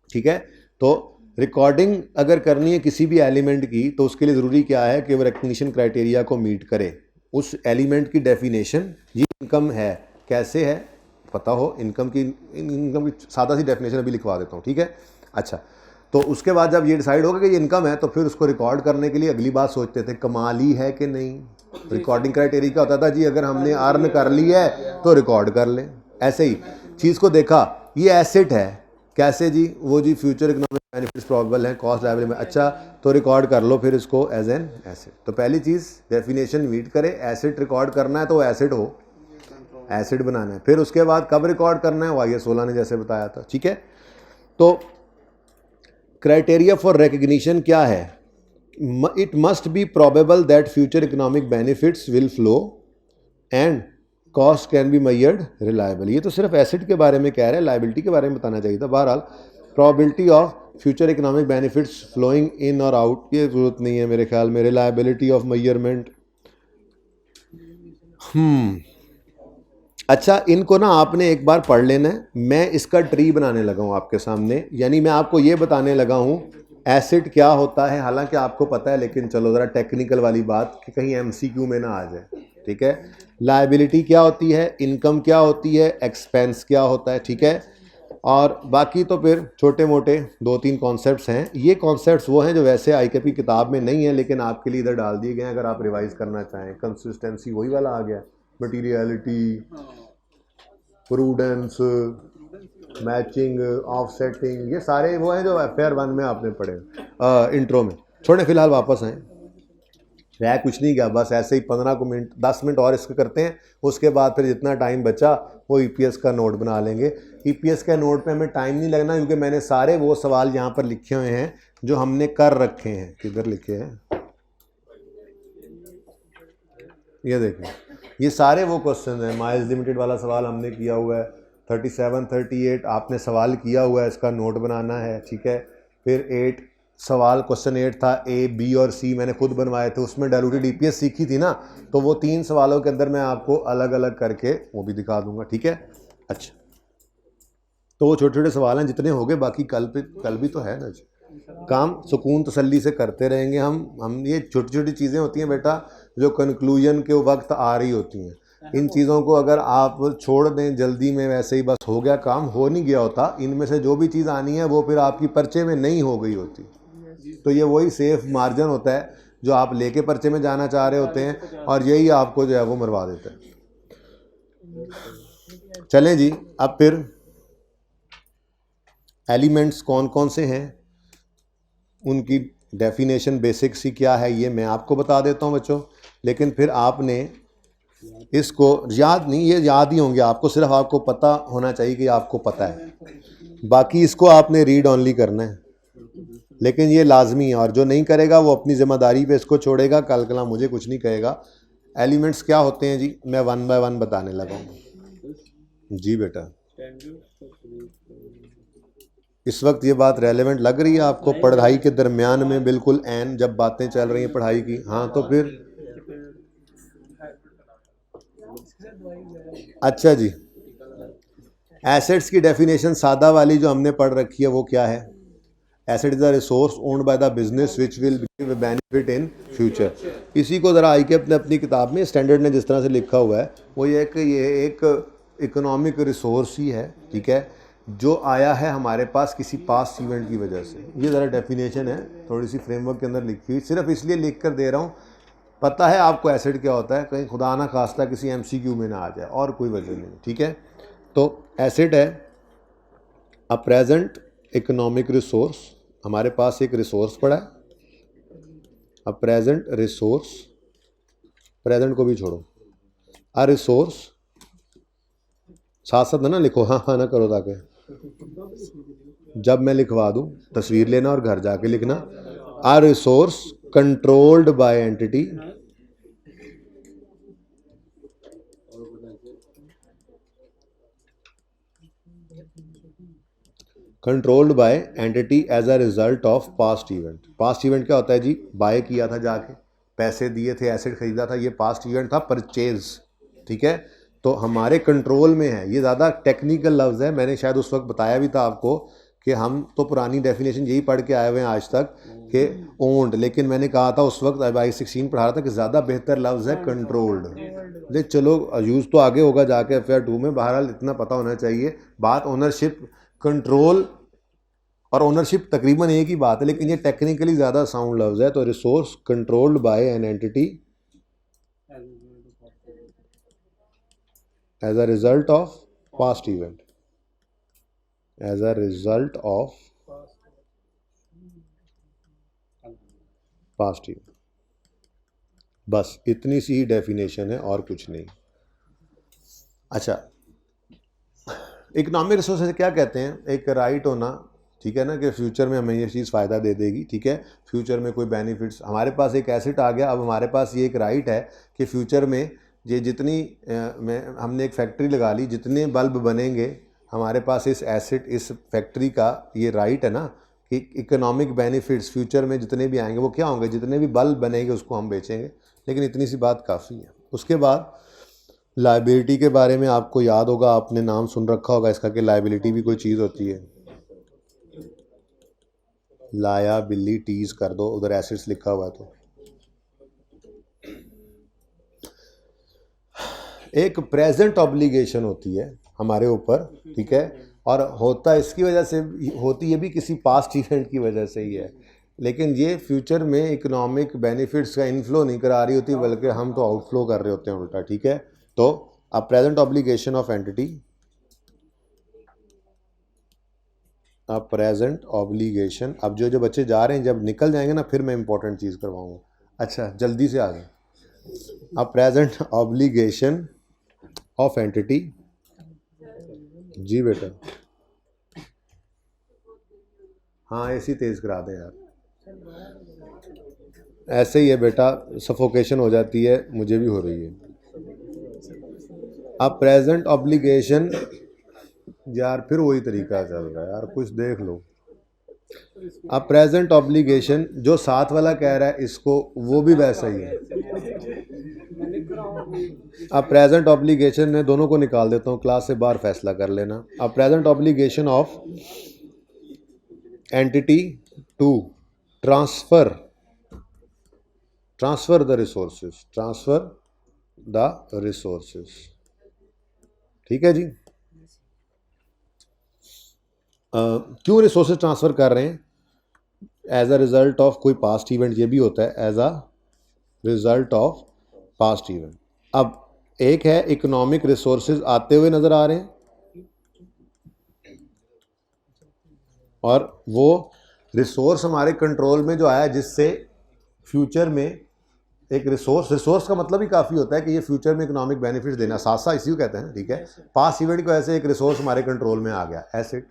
ठीक है। तो रिकॉर्डिंग अगर करनी है किसी भी एलिमेंट की तो उसके लिए ज़रूरी क्या है कि वो रिकग्निशन क्राइटेरिया को मीट करे। उस एलिमेंट की डेफिनेशन, ये इनकम है, कैसे है पता हो, इनकम की सादा सी डेफिनेशन अभी लिखवा देता हूँ, ठीक है। अच्छा, तो उसके बाद जब ये डिसाइड होगा कि ये इनकम है तो फिर उसको रिकॉर्ड करने के लिए अगली बात सोचते थे कमाली है कि नहीं। रिकॉर्डिंग क्राइटेरिया क्या होता था जी, अगर हमने अर्न कर ली है तो रिकॉर्ड कर लें। ऐसे ही चीज़ को देखा, ये एसेट है, कैसे जी, वो जी फ्यूचर इकोनॉमिक बेनिफिट्स प्रोबेबल है कॉस्ट लायबिलिटी में, अच्छा तो रिकॉर्ड कर लो फिर इसको एज एन एसेट। तो पहली चीज़ डेफिनेशन मीट करे, एसेट रिकॉर्ड करना है तो एसेट हो, एसिड बनाना है। फिर उसके बाद कब रिकॉर्ड करना है, वो आगे 16 ने जैसे बताया था, ठीक है। तो क्राइटेरिया फॉर रिकग्निशन क्या है, it must be probable that future economic benefits will flow and cost can be measured reliable. ये तो सिर्फ एसिड के बारे में कह रहे हैं, लाइबिलिटी के बारे में बताना चाहिए था। बहरहाल probability of future economic benefits flowing in और आउट, ये जरूरत नहीं है मेरे ख्याल में। रिलायबिलिटी ऑफ मेजरमेंट, अच्छा इनको ना आपने एक बार पढ़ लेना है। मैं इसका ट्री बनाने लगा हूँ आपके सामने, यानी मैं आपको ये बताने लगा हूँ एसिड क्या होता है, हालांकि आपको पता है, लेकिन चलो ज़रा टेक्निकल वाली बात कि कहीं एमसीक्यू में ना आ जाए, ठीक है। लायबिलिटी क्या होती है, इनकम क्या होती है, एक्सपेंस क्या होता है, ठीक है। और बाकी तो फिर छोटे मोटे 2-3 कॉन्सेप्ट्स हैं। ये कॉन्सेप्ट्स वो हैं जो वैसे आईकेपी की किताब में नहीं है, लेकिन आपके लिए इधर डाल दिए गए हैं अगर आप रिवाइज करना चाहें। कंसिस्टेंसी वही वाला आ गया, मटीरियलिटी, प्रूडेंस, मैचिंग, ऑफसेटिंग, ये सारे वो हैं जो FR 1 में आपने पढ़े इंट्रो में। छोड़े फिलहाल वापस आएँ, रह कुछ नहीं गया, बस ऐसे ही 15 10 मिनट और इसके करते हैं। उसके बाद फिर जितना टाइम बचा वो EPS का नोट बना लेंगे। EPS का नोट पे हमें टाइम नहीं लगना, क्योंकि मैंने सारे वो सवाल यहाँ पर लिखे हुए हैं जो हमने कर रखे हैं। किधर लिखे हैं, ये देखें, ये सारे वो क्वेश्चन हैं। माइल्स लिमिटेड वाला सवाल हमने किया हुआ है, 37 38 आपने सवाल किया हुआ है, इसका नोट बनाना है, ठीक है। फिर 8 सवाल, क्वेश्चन 8 था, A, B और C मैंने खुद बनवाए थे, उसमें डायलूटेड EPS सीखी थी ना, तो वो 3 सवालों के अंदर मैं आपको अलग अलग करके वो भी दिखा दूंगा, ठीक है। अच्छा तो वो छोटे छोटे सवाल हैं जितने हो गए, बाकी कल भी तो है ना जी। काम सुकून तसल्ली से करते रहेंगे हम। ये छोटी छोटी चीज़ें होती हैं बेटा जो कंक्लूजन के वक्त आ रही होती हैं। इन चीज़ों को अगर आप छोड़ दें जल्दी में, वैसे ही बस हो गया काम, हो नहीं गया होता। इनमें से जो भी चीज़ आनी है वो फिर आपकी पर्चे में नहीं हो गई होती। तो ये वही सेफ मार्जिन होता है जो आप लेके पर्चे में जाना चाह रहे होते हैं, और यही आपको जो है वो मरवा देता है। चलें जी, अब फिर एलिमेंट्स कौन कौन से हैं, उनकी डेफिनेशन बेसिक सी क्या है ये मैं आपको बता देता हूँ बच्चों। लेकिन फिर आपने इसको याद नहीं, ये याद ही होंगे आपको, सिर्फ आपको पता होना चाहिए कि आपको पता है, बाकी इसको आपने रीड ऑनली करना है। लेकिन ये लाजमी है, और जो नहीं करेगा वो अपनी जिम्मेदारी पे इसको छोड़ेगा, कल कला मुझे कुछ नहीं कहेगा। एलिमेंट्स क्या होते हैं जी, मैं 1 बाय 1 बताने लगा हूँ जी बेटा। इस वक्त ये बात रेलेवेंट लग रही है आपको, पढ़ाई के दरमियान में बिल्कुल एन जब बातें चल रही हैं पढ़ाई की, हाँ तो फिर अच्छा जी। एसेट्स की डेफिनेशन सादा वाली जो हमने पढ़ रखी है वो क्या है, asset is a resource owned by the business which will give benefit in future. इसी को ज़रा आई के अपनी किताब में स्टैंडर्ड ने जिस तरह से लिखा हुआ है वो ये कि ये एक इकोनॉमिक रिसोर्स ही है, ठीक है, जो आया है हमारे पास किसी पास्ट इवेंट की वजह से। ये ज़रा डेफिनेशन है, थोड़ी सी फ्रेमवर्क के अंदर लिखी हुई, सिर्फ इसलिए लिख कर दे रहा हूँ, पता है आपको एसेट क्या होता है, कहीं खुदा ना खास्ता किसी MCQ में ना आ जाए, और कोई वजह नहीं, ठीक है। तो एसेट है अ प्रेजेंट इकोनॉमिक रिसोर्स, हमारे पास एक रिसोर्स पड़ा है, अ प्रेजेंट रिसोर्स, प्रेजेंट को भी छोड़ो, अ रिसोर्स, साथ साथ ना लिखो, हाँ हाँ ना करो, ताकि जब मैं लिखवा दूं तस्वीर लेना और घर जाके लिखना। A resource controlled by entity, controlled by entity as a result of past event. Past event क्या होता है जी, बाय किया था, जाके पैसे दिए थे, एसेट खरीदा था, ये पास्ट इवेंट था, परचेज, ठीक है। तो हमारे कंट्रोल में है, ये ज़्यादा टेक्निकल लफ्ज़ है, मैंने शायद उस वक्त बताया भी था आपको कि हम तो पुरानी डेफिनेशन यही पढ़ के आए हुए हैं आज तक कि ओन्ड, लेकिन मैंने कहा था उस वक्त IBI 16 पढ़ा रहा था कि ज़्यादा बेहतर लफ्ज़ है कंट्रोल्ड। देख चलो यूज़ तो आगे होगा जाके FR 2 में, बहरहाल इतना पता होना चाहिए, बात ओनरशिप, कंट्रोल और ओनरशिप तकरीबन एक ही बात है, लेकिन ये टेक्निकली ज़्यादा साउंड लफ्ज़ है। तो resource controlled by an entity as a result of past event, as a result of past event. बस इतनी सी ही डेफिनेशन है और कुछ नहीं। अच्छा, इकोनॉमिक रिसोर्सेज क्या कहते हैं? एक राइट होना, ठीक है ना, कि फ्यूचर में हमें ये चीज़ फ़ायदा दे देगी, ठीक है, फ्यूचर में कोई बेनिफिट्स, हमारे पास एक एसेट आ गया, अब हमारे पास ये एक राइट है कि फ्यूचर में ये जितनी हमने एक फैक्ट्री लगा ली, जितने बल्ब बनेंगे हमारे पास इस एसेट, इस फैक्ट्री का ये राइट है ना कि इकोनॉमिक बेनिफिट्स फ्यूचर में जितने भी आएंगे वो क्या होंगे, जितने भी बल्ब बनेंगे उसको हम बेचेंगे। लेकिन इतनी सी बात काफ़ी है। उसके बाद लायबिलिटी के बारे में आपको याद होगा, आपने नाम सुन रखा होगा इसका कि लायबिलिटी भी कोई चीज़ होती है। लायबिलिटीज कर दो, उधर एसेट्स लिखा हुआ है। तो एक प्रेजेंट ऑब्लिगेशन होती है हमारे ऊपर, ठीक है, और होता इसकी वजह से होती है भी किसी पास्ट इवेंट की वजह से ही है, लेकिन ये फ्यूचर में इकोनॉमिक बेनिफिट्स का इनफ्लो नहीं करा रही होती, बल्कि हम तो आउटफ्लो कर रहे होते हैं उल्टा, ठीक है। तो अ present obligation of entity, a present obligation. अब जो बच्चे जा रहे हैं, जब निकल जाएंगे ना फिर मैं इंपॉर्टेंट चीज़ करवाऊंगा। अच्छा, जल्दी से आ जाए। A present obligation of entity, जी बेटा, हाँ एसी तेज़ करा दे यार, ऐसे ही है बेटा, सफोकेशन हो जाती है, मुझे भी हो रही है। अब प्रेजेंट ऑब्लिगेशन, यार फिर वही तरीका चल रहा है यार, कुछ देख लो। अब प्रेजेंट ऑब्लिगेशन जो साथ वाला कह रहा है इसको, वो भी वैसा ही है। अब प्रेजेंट ऑब्लिगेशन में दोनों को निकाल देता हूँ, क्लास से बाहर फैसला कर लेना। अब present obligation of entity to transfer the resources, transfer the resources, ठीक है जी। क्यों रिसोर्सेज ट्रांसफर कर रहे हैं? एज अ रिजल्ट ऑफ कोई पास्ट इवेंट, ये भी होता है as a result of past event. अब एक है इकोनॉमिक रिसोर्सेज आते हुए नजर आ रहे हैं, और वो रिसोर्स हमारे कंट्रोल में जो आया जिससे फ्यूचर में एक रिसोर्स का मतलब ही काफ़ी होता है कि ये फ्यूचर में इकोनॉमिक बेनिफिट्स देना, साथ साथ इसी को कहते हैं, ठीक है। पास्ट इवेंट की वजह से एक रिसोर्स हमारे कंट्रोल में आ गया, एसेट।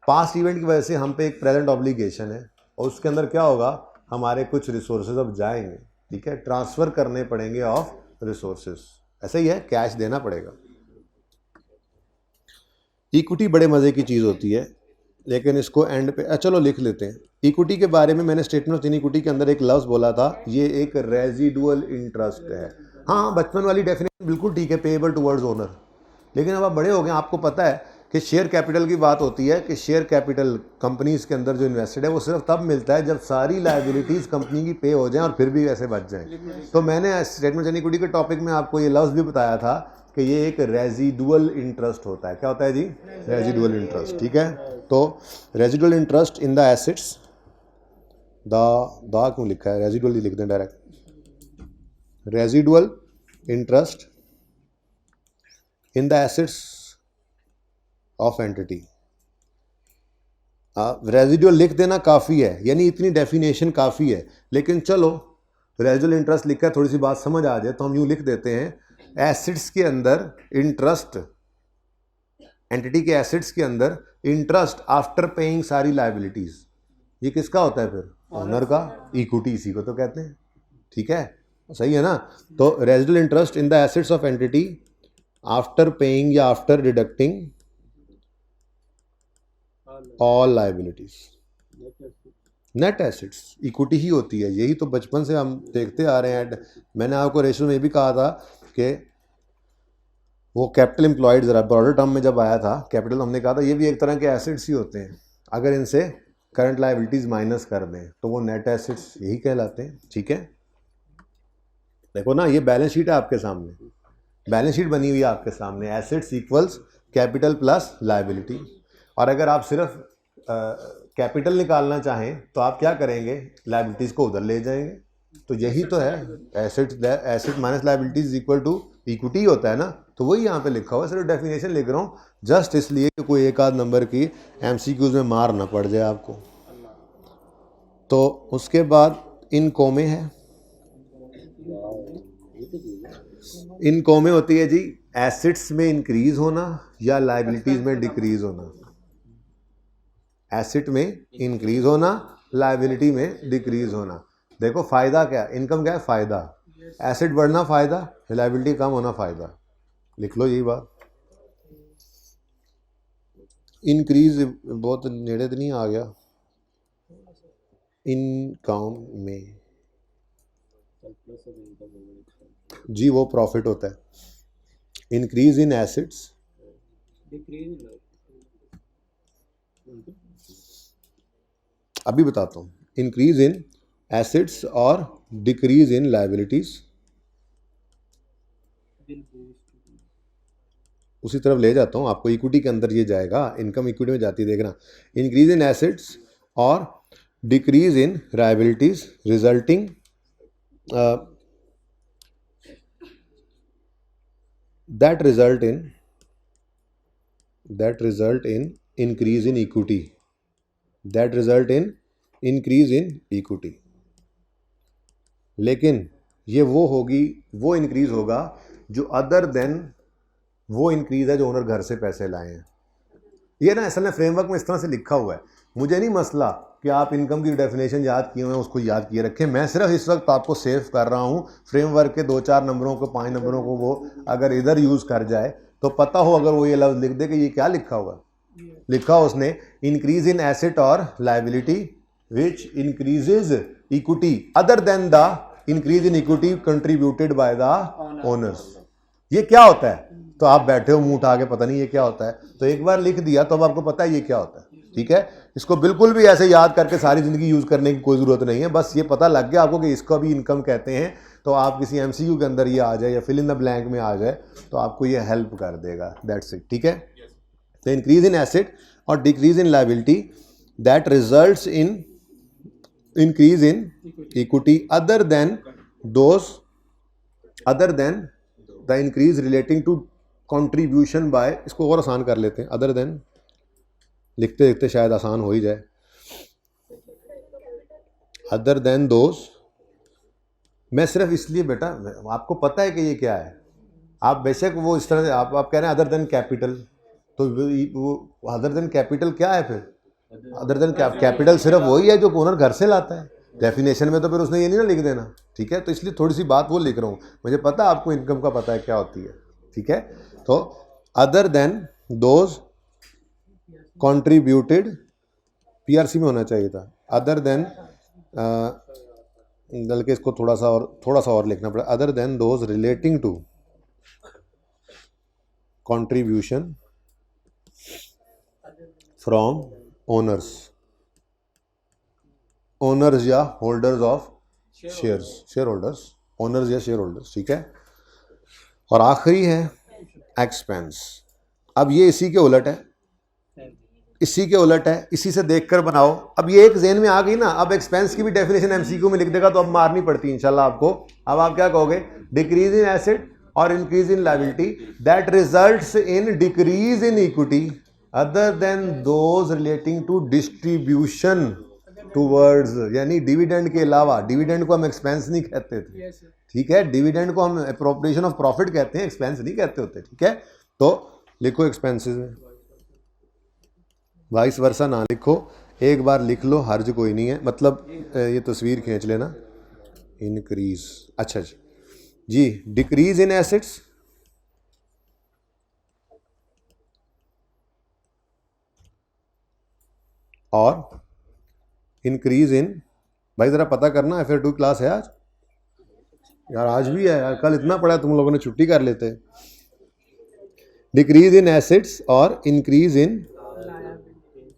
पास्ट इवेंट की वजह से हम पे एक प्रेजेंट ऑब्लिगेशन है, और उसके अंदर क्या होगा, हमारे कुछ रिसोर्सेज अब जाएंगे, ठीक है, ट्रांसफ़र करने पड़ेंगे ऑफ रिसोर्सेज। ऐसा ही है, कैश देना पड़ेगा। इक्विटी बड़े मज़े की चीज़ होती है, लेकिन इसको एंड पे चलो लिख लेते हैं। इक्विटी के बारे में मैंने स्टेटमेंट ऑफ इक्विटी के अंदर एक लफ्ज़ बोला था, ये एक रेजिडुअल इंटरेस्ट है। हाँ, बचपन वाली डेफिनेशन बिल्कुल ठीक है, पेएबल टुवर्ड्स ओनर। लेकिन अब आप बड़े हो गए, आपको पता है कि शेयर कैपिटल की बात होती है कि शेयर कैपिटल कंपनीज़ के अंदर जो इन्वेस्टेड है वो सिर्फ तब मिलता है जब सारी लायबिलिटीज़ कंपनी की पे हो जाएं और फिर भी वैसे बच जाएं। तो मैंने स्टेटमेंट ऑफ इक्विटी के टॉपिक में आपको ये लफ्ज़ भी बताया था कि ये एक रेजिडुअल इंटरेस्ट होता है। क्या होता है जी? रेजिडुअल इंटरेस्ट, ठीक है। तो residual interest in the assets, दा क्यों लिखा है, रेजिडुअल ही लिख दें direct, residual interest in the assets of entity. Residual लिख देना काफ़ी है, यानी इतनी डेफिनेशन काफ़ी है। लेकिन चलो रेजिडुअल इंटरेस्ट लिखा है, थोड़ी सी बात समझ आ जाए तो हम यूँ लिख देते हैं, एसिड्स के अंदर इंटरेस्ट, एंटिटी के एसिड्स के अंदर इंटरेस्ट आफ्टर पेइंग सारी लायबिलिटीज़, ये किसका होता है फिर? ओनर का। इक्विटी इसी को तो कहते हैं, ठीक है, सही है ना। तो residual interest in the assets of entity after paying या after deducting all liabilities, net assets equity ही होती है। यही तो बचपन से हम देखते आ रहे हैं। मैंने आपको रेशो में भी कहा था कि वो कैपिटल एम्प्लॉयड, ज़रा ब्रॉडर टर्म में जब आया था कैपिटल, हमने कहा था ये भी एक तरह के एसेट्स ही होते हैं, अगर इनसे करंट लायबिलिटीज़ माइनस कर दें तो वो नेट एसेट्स यही कहलाते हैं, ठीक है। देखो ना, ये बैलेंस शीट है आपके सामने, बैलेंस शीट बनी हुई है आपके सामने, assets equals capital plus liability. और अगर आप सिर्फ कैपिटल निकालना चाहें तो आप क्या करेंगे, लायबिलिटीज़ को उधर ले जाएंगे। तो यही तो है, asset minus liabilities equal to equity होता है ना। तो वही यहाँ पे लिखा हुआ है, सिर्फ डेफिनेशन लिख रहा हूँ जस्ट इसलिए कि कोई एक आध नंबर की एमसीक्यूज में मार ना पड़ जाए आपको। तो उसके बाद इनको में है, इनको में होती है जी एसेट्स में इंक्रीज होना या लायबिलिटीज में डिक्रीज होना। एसेट में इंक्रीज होना, लायबिलिटी में डिक्रीज होना। देखो फायदा क्या है, इनकम क्या है, फायदा। एसेट बढ़ना फायदा, लायबिलिटी कम होना फायदा। लिख लो यही बात। इंक्रीज बहुत नेड़े तो नहीं आ गया, इनकम में जी वो प्रॉफिट होता है। इंक्रीज इन एसेट्स, अभी बताता हूँ। इंक्रीज इन एसेट्स और डिक्रीज इन लायबिलिटीज, उसी तरफ ले जाता हूँ आपको, इक्विटी के अंदर ये जाएगा, इनकम इक्विटी में जाती है, देखना। इंक्रीज इन एसेट्स और decrease in liabilities resulting that result in increase in equity, that result in increase in equity। लेकिन ये वो होगी, वो इंक्रीज होगा जो अदर देन वो इंक्रीज है जो ओनर घर से पैसे लाए हैं। ये ना असल में फ्रेमवर्क में इस तरह से लिखा हुआ है। मुझे नहीं मसला कि आप इनकम की डेफिनेशन याद किए हुए हैं उसको याद किए रखें, मैं सिर्फ इस वक्त आपको सेव कर रहा हूँ फ्रेमवर्क के 2-4 नंबरों को, 5 नंबरों को वो अगर इधर यूज़ कर जाए तो पता हो, अगर वो ये लफ्ज़ लिख दे कि ये क्या लिखा हुआ, लिखा उसने इंक्रीज इन एसेट और liability which increases equity other than the increase in equity contributed by the owners. ये क्या होता है? तो आप बैठे हो मुंह उठा के, पता नहीं ये क्या होता है, तो एक बार लिख दिया तो अब आपको पता है ये क्या होता है। ठीक है, इसको बिल्कुल भी ऐसे याद करके सारी जिंदगी यूज करने की कोई जरूरत नहीं है, बस ये पता लग गया आपको कि इसको भी इनकम कहते हैं, तो आप किसी एमसीक्यू के अंदर ये आ जाए या फिल इन द ब्लैंक में आ जाए तो आपको ये हेल्प कर देगा, दैट्स इट। ठीक है, तो इंक्रीज इन एसेट और decrease in liability that results in increase in equity other than the increase relating to contribution by, इसको और आसान कर लेते हैं, अदर देन, लिखते लिखते शायद आसान हो ही जाए, अदर देन दोज। मैं सिर्फ इसलिए बेटा, आपको पता है कि ये क्या है, आप बेशक वो इस तरह से आप कह रहे हैं अदर देन कैपिटल, तो वो अदर देन कैपिटल क्या है फिर? अदर देन कैपिटल सिर्फ वही है जो ओनर घर से लाता है। डेफिनेशन में तो फिर उसने ये नहीं ना लिख देना। ठीक है, तो इसलिए थोड़ी सी बात वो लिख रहा हूँ, मुझे पता है आपको इनकम का पता है क्या होती है। ठीक है, तो other than those contributed, PRC में होना चाहिए था, अदर देन, बल्कि इसको थोड़ा सा और लिखना पड़ा, other than those relating to contribution from owners, owners या holders of shares, share holders, owners या शेयर होल्डर्स। ठीक है, और आखिरी है एक्सपेंस। अब ये इसी के उलट है, इसी के उलट है, इसी से देखकर बनाओ। अब ये एक ज़हन में आ गई ना, अब एक्सपेंस की भी डेफिनेशन एमसीक्यू में लिख देगा तो अब मारनी पड़ती है इंशाल्लाह आपको। अब आप क्या कहोगे? डिक्रीज इन एसेट और increase in liability that results in decrease in equity other than those relating to distribution towards, यानी डिविडेंड के अलावा। डिविडेंड को हम एक्सपेंस नहीं कहते थे, ठीक है, डिविडेंड को हम अप्रोप्रिएशन ऑफ प्रॉफिट कहते हैं, एक्सपेंस नहीं कहते होते। ठीक है, तो लिखो एक्सपेंसेस में, वाइस वर्सा ना लिखो, एक बार लिख लो, हर्ज कोई नहीं है। मतलब ये तस्वीर खींच लेना, इंक्रीज, अच्छा जी, डिक्रीज इन एसेट्स और इंक्रीज इन, भाई ज़रा पता करना, FA2 क्लास है आज यार, आज भी है यार, कल इतना पड़ा तुम लोगों ने छुट्टी कर लेते। डिक्रीज इन एसेट्स और increase in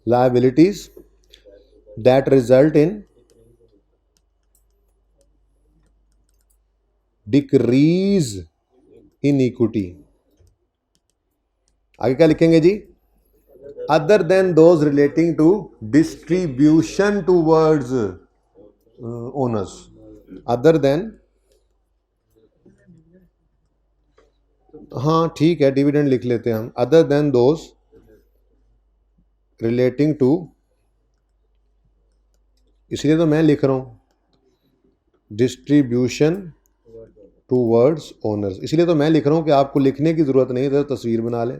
liabilities that result in decrease in equity। आगे क्या लिखेंगे जी? Other than those relating to distribution towards owners, other than, हाँ ठीक है डिविडेंड लिख लेते हैं हम, other than those relating to, इसलिए तो मैं लिख रहा हूँ डिस्ट्रीब्यूशन टूवर्ड्स ओनर्स, इसलिए तो मैं लिख रहा हूँ कि आपको लिखने की ज़रूरत नहीं है, तो तस्वीर बना लें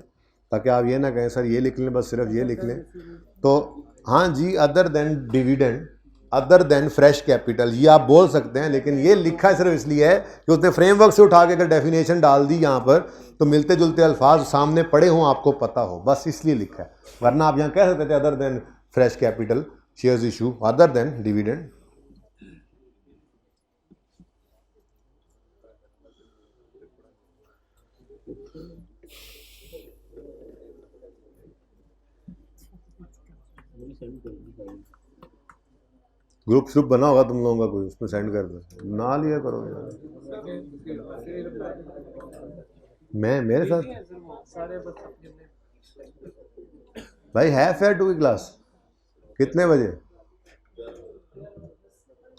ताकि आप ये ना कहें सर ये लिख लें, बस सिर्फ ये लिख लें। तो हाँ जी, other than dividend, other than fresh capital, ये आप बोल सकते हैं, लेकिन ये लिखा सिर्फ इसलिए है कि उसने फ्रेमवर्क से उठा के अगर डेफिनेशन डाल दी यहाँ पर तो मिलते जुलते अल्फाज सामने पड़े हों, आपको पता हो, बस इसलिए लिखा है। वरना आप यहाँ कह सकते थे other than fresh capital shares issue, other than dividend. Group श्रुप बना होगा तुम लोगों का कोई, उसमें सेंड कर दो, ना लिया करो यार। मैं मेरे साथ भाई है फेयर 2 की क्लास कितने बजे?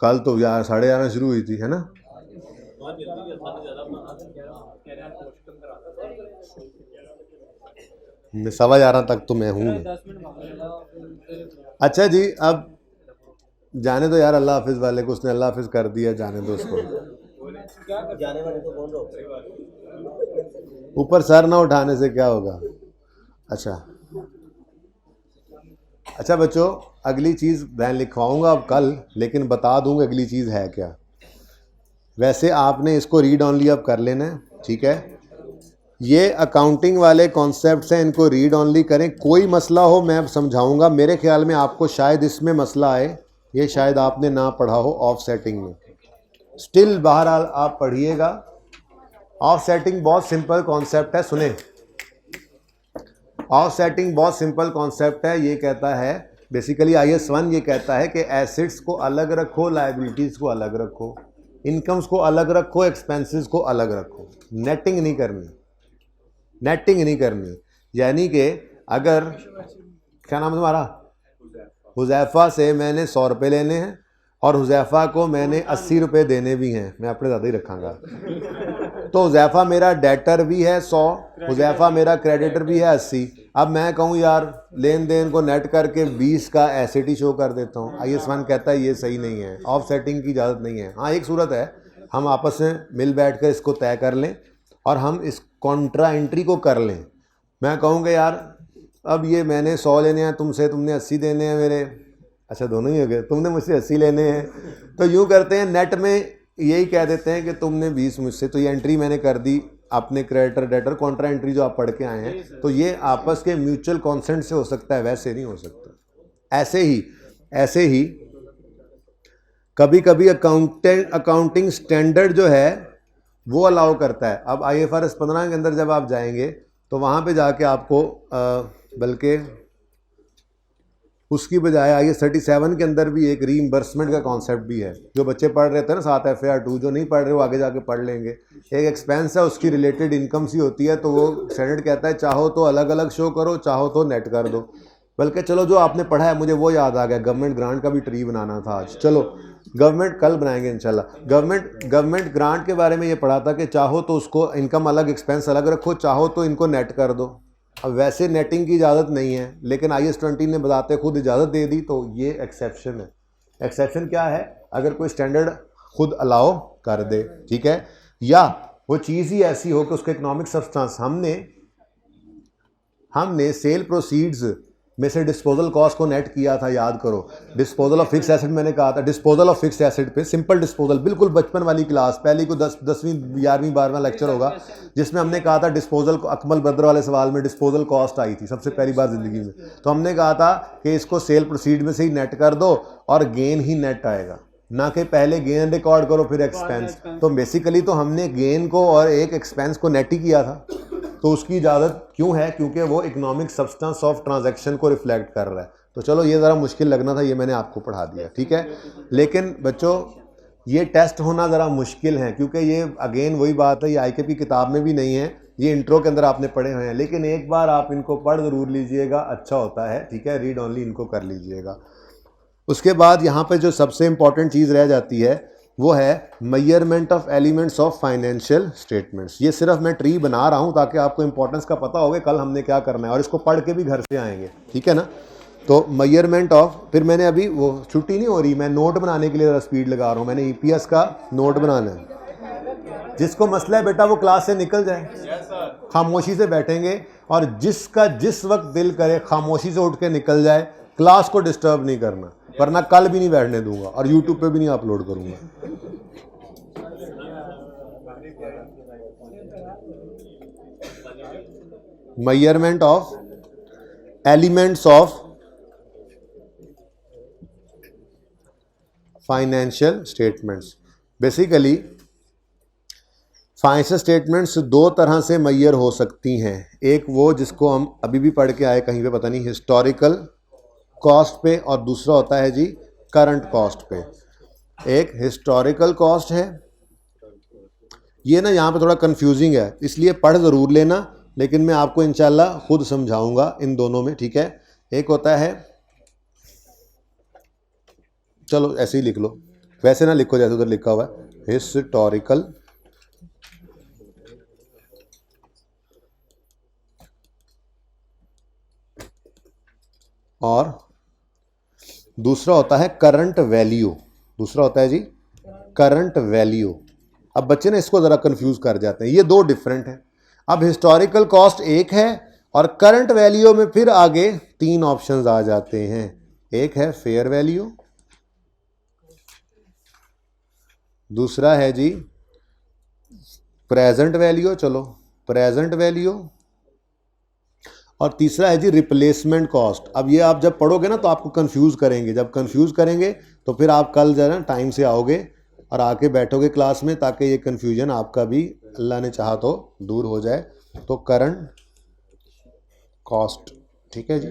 कल तो यार 11:30 शुरू हुई थी, है ना? मैं 11:15 तक तो मैं हूँ। अच्छा जी, अब जाने दो यार अल्लाह हाफिज वाले को, उसने अल्लाह हाफिज कर दिया, जाने दो उसको। जाने वाले को बोल दो, ऊपर सर ना उठाने से क्या होगा। अच्छा बच्चों, अगली चीज़ मैं लिखवाऊंगा अब कल, लेकिन बता दूंगा अगली चीज़ है क्या। वैसे आपने इसको रीड ऑनली अब कर लेना है, ठीक है? ये अकाउंटिंग वाले कॉन्सेप्ट्स हैं, इनको रीड ऑनली करें, कोई मसला हो मैं समझाऊंगा। मेरे ख्याल में आपको शायद इसमें मसला आए, ये शायद आपने ना पढ़ा हो ऑफसेटिंग में, स्टिल बहरहाल आप पढ़िएगा। ऑफसेटिंग बहुत सिंपल कॉन्सेप्ट है, सुने, ऑफसेटिंग बहुत सिंपल कॉन्सेप्ट है। ये कहता है बेसिकली IS 1 ये कहता है कि एसेट्स को अलग रखो, लायबिलिटीज़ को अलग रखो, इनकम्स को अलग रखो, एक्सपेंसेस को अलग रखो, नेटिंग नहीं करनी, नेटिंग नहीं करनी। यानी कि अगर, क्या नाम है तुम्हारा? हुज़ैफ़ा से मैंने 100 रुपये लेने हैं और हुज़ैफ़ा को मैंने 80 रुपये देने भी हैं, मैं अपने ज़्यादा ही रखांगा, तो हुज़ैफ़ा मेरा डेटर भी है 100, हुज़ैफ़ा मेरा क्रेडिटर भी है 80। अब मैं कहूँ यार लेन देन को नेट करके 20 का एसेट ही शो कर देता हूँ, IS 1 कहता है ये सही नहीं है, ऑफ सेटिंग की इजाज़त नहीं है। हाँ एक सूरत है, हम आपस में मिल बैठ कर इसको तय कर लें और हम इस कॉन्ट्रा एंट्री को कर लें। मैं कहूँगा यार अब ये मैंने 100 लेने हैं तुमसे, तुमने 80 देने हैं मेरे, अच्छा दोनों ही हो गए, तुमने मुझसे 80 लेने हैं, तो यूँ करते हैं नेट में यही कह देते हैं कि तुमने 20 मुझसे, तो ये एंट्री मैंने कर दी अपने क्रेडिटर डेटर कॉन्ट्रा एंट्री जो आप पढ़ के आए हैं, तो ये आपस के म्यूचुअल कॉन्सेंट से हो सकता है, वैसे नहीं हो सकता। ऐसे ही कभी कभी अकाउंटिंग स्टैंडर्ड जो है वो अलाउ करता है। अब IFRS 15 के अंदर जब आप जाएंगे तो वहाँ पे जाके आपको बल्कि उसकी बजाय IAS 37 के अंदर भी एक रीइंबर्समेंट का कॉन्सेप्ट भी है। जो बच्चे पढ़ रहे थे ना 7 FAR 2, जो नहीं पढ़ रहे वो आगे जाके पढ़ लेंगे। एक एक्सपेंस है, उसकी रिलेटेड इनकम सी होती है, तो वो स्टैंडर्ड कहता है चाहो तो अलग अलग शो करो, चाहो तो नेट कर दो। बल्कि चलो जो आपने पढ़ा है, मुझे वो याद आ गया, गवर्नमेंट ग्रांट का भी ट्री बनाना था आज, चलो गवर्नमेंट कल बनाएंगे इंशाल्लाह। गवर्नमेंट ग्रांट के बारे में ये पढ़ा था कि चाहो तो उसको इनकम अलग एक्सपेंस अलग रखो, चाहो तो इनको नेट कर दो। अब वैसे नेटिंग की इजाज़त नहीं है, लेकिन IAS 20 ने बताते खुद इजाज़त दे दी, तो ये एक्सेप्शन है। एक्सेप्शन क्या है? अगर कोई स्टैंडर्ड खुद अलाउ कर दे, ठीक है, या वो चीज़ ही ऐसी हो कि उसका इकोनॉमिक सब्सटेंस, हमने सेल प्रोसीड्स में से डिस्पोजल कॉस्ट को नेट किया था, याद करो। डिस्पोजल ऑफ फिक्स एसेट मैंने कहा था, डिस्पोजल ऑफ फिक्स एसेट पे सिंपल डिस्पोजल, बिल्कुल बचपन वाली क्लास, पहली को 10वीं 11वीं 12वां लेक्चर होगा, जिसमें हमने कहा था डिस्पोजल को, अकमल बद्र वाले सवाल में डिस्पोजल कॉस्ट आई थी सबसे पहली बार ज़िंदगी में, तो हमने कहा था कि इसको सेल प्रोसीड में से ही नेट कर दो और गेन ही नेट आएगा, ना कि पहले गेन रिकॉर्ड करो फिर एक्सपेंस। तो बेसिकली तो हमने गेन को और एक एक्सपेंस को नेट ही किया था, तो उसकी इजाज़त क्यों है? क्योंकि वो इकोनॉमिक सब्सटेंस ऑफ ट्रांजैक्शन को रिफ्लेक्ट कर रहा है। तो चलो ये ज़रा मुश्किल लगना था, ये मैंने आपको पढ़ा दिया, ठीक है। लेकिन बच्चों ये टेस्ट होना ज़रा मुश्किल है, क्योंकि ये अगेन वही बात है, ये IK की किताब में भी नहीं है ये इंट्रो के अंदर आपने पढ़े हुए हैं, लेकिन एक बार आप इनको पढ़ ज़रूर लीजिएगा, अच्छा होता है, ठीक है। रीड ओनली इनको कर लीजिएगा। उसके बाद यहाँ पे जो सबसे इम्पॉर्टेंट चीज़ रह जाती है वो है measurement of elements of financial statements. ये सिर्फ मैं ट्री बना रहा हूँ ताकि आपको इंपॉर्टेंस का पता होगा कल हमने क्या करना है, और इसको पढ़ के भी घर से आएंगे, ठीक है ना। तो मेजरमेंट ऑफ, फिर मैंने अभी वो छुट्टी नहीं हो रही, मैं नोट बनाने के लिए ज़रा स्पीड लगा रहा हूँ, मैंने ईपीएस का नोट बनाना है। जिसको मसला है बेटा वो क्लास से निकल जाए, खामोशी से बैठेंगे, और जिसका जिस वक्त दिल करे खामोशी से उठ के निकल जाए, क्लास को डिस्टर्ब नहीं करना, वरना कल भी नहीं बैठने दूंगा और यूट्यूब पे भी नहीं अपलोड करूंगा। Measurement of elements of financial statements. Basically financial statements दो तरह से मेजर हो सकती हैं। एक वो जिसको हम अभी भी पढ़ के आए कहीं पे, पता नहीं, हिस्टोरिकल कॉस्ट पे, और दूसरा होता है जी करंट कॉस्ट पे। एक हिस्टोरिकल कॉस्ट है, ये ना यहाँ पे थोड़ा कंफ्यूजिंग है, इसलिए पढ़ ज़रूर लेना, लेकिन मैं आपको इंशाल्लाह खुद समझाऊंगा इन दोनों में, ठीक है। एक होता है, चलो ऐसे ही लिख लो, वैसे ना लिखो जैसे उधर लिखा हुआ है, हिस्टोरिकल और दूसरा होता है करंट वैल्यू। दूसरा होता है जी करंट वैल्यू। अब बच्चे ना इसको ज़रा कंफ्यूज कर जाते हैं, ये दो डिफरेंट हैं। अब हिस्टोरिकल कॉस्ट एक है, और करंट वैल्यू में फिर आगे तीन ऑप्शंस आ जाते हैं। एक है फेयर वैल्यू, दूसरा है जी प्रेजेंट वैल्यू, चलो प्रेजेंट वैल्यू, और तीसरा है जी रिप्लेसमेंट कॉस्ट। अब ये आप जब पढ़ोगे ना तो आपको कंफ्यूज करेंगे, जब कंफ्यूज करेंगे तो फिर आप कल जो है ना टाइम से आओगे और आके बैठोगे क्लास में, ताकि ये कंफ्यूजन आपका भी अल्लाह ने चाहा तो दूर हो जाए। तो करंट कॉस्ट, ठीक है जी।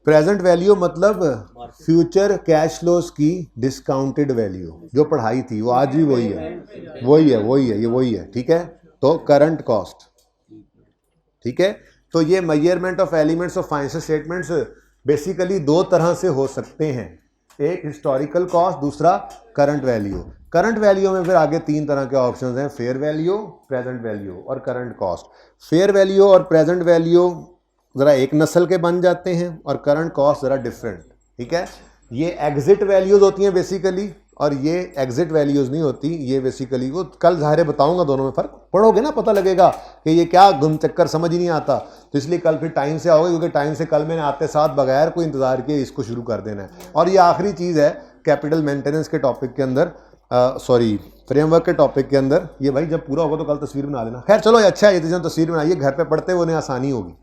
प्रेजेंट वैल्यू मतलब फ्यूचर कैश फ्लोज की डिस्काउंटेड वैल्यू, जो पढ़ाई थी वो आज भी वही है, ये वही है, ठीक है। तो करंट कॉस्ट, ठीक है। तो ये measurement of elements of financial statements basically दो तरह से हो सकते हैं, एक हिस्टोरिकल कॉस्ट, दूसरा करंट वैल्यू। करंट वैल्यू में फिर आगे तीन तरह के ऑप्शंस हैं, फेयर वैल्यू, प्रेजेंट वैल्यू और करंट कॉस्ट। फेयर वैल्यू और प्रेजेंट वैल्यू ज़रा एक नस्ल के बन जाते हैं, और करंट कॉस्ट ज़रा डिफरेंट, ठीक है। ये एग्जिट वैल्यूज़ होती हैं बेसिकली, और ये एग्जिट वैल्यूज़ नहीं होती, ये बेसिकली वो कल ज़ाहिर बताऊंगा, दोनों में फ़र्क पढ़ोगे ना पता लगेगा कि ये क्या गुम चक्कर, समझ ही नहीं आता। तो इसलिए कल फिर टाइम से आओगे, क्योंकि टाइम से कल मैंने आते साथ बगैर कोई इंतज़ार किए इसको शुरू कर देना है। और ये आखिरी चीज़ है कैपिटल मेंटेनेंस के टॉपिक के अंदर, सॉरी फ्रेमवर्क के टॉपिक के अंदर। ये भाई जब पूरा होगा तो कल तस्वीर बना लेना। खैर चलो अच्छा है, ये तस्वीर बनाइए, घर पर पढ़ते हुए उन्हें आसानी होगी,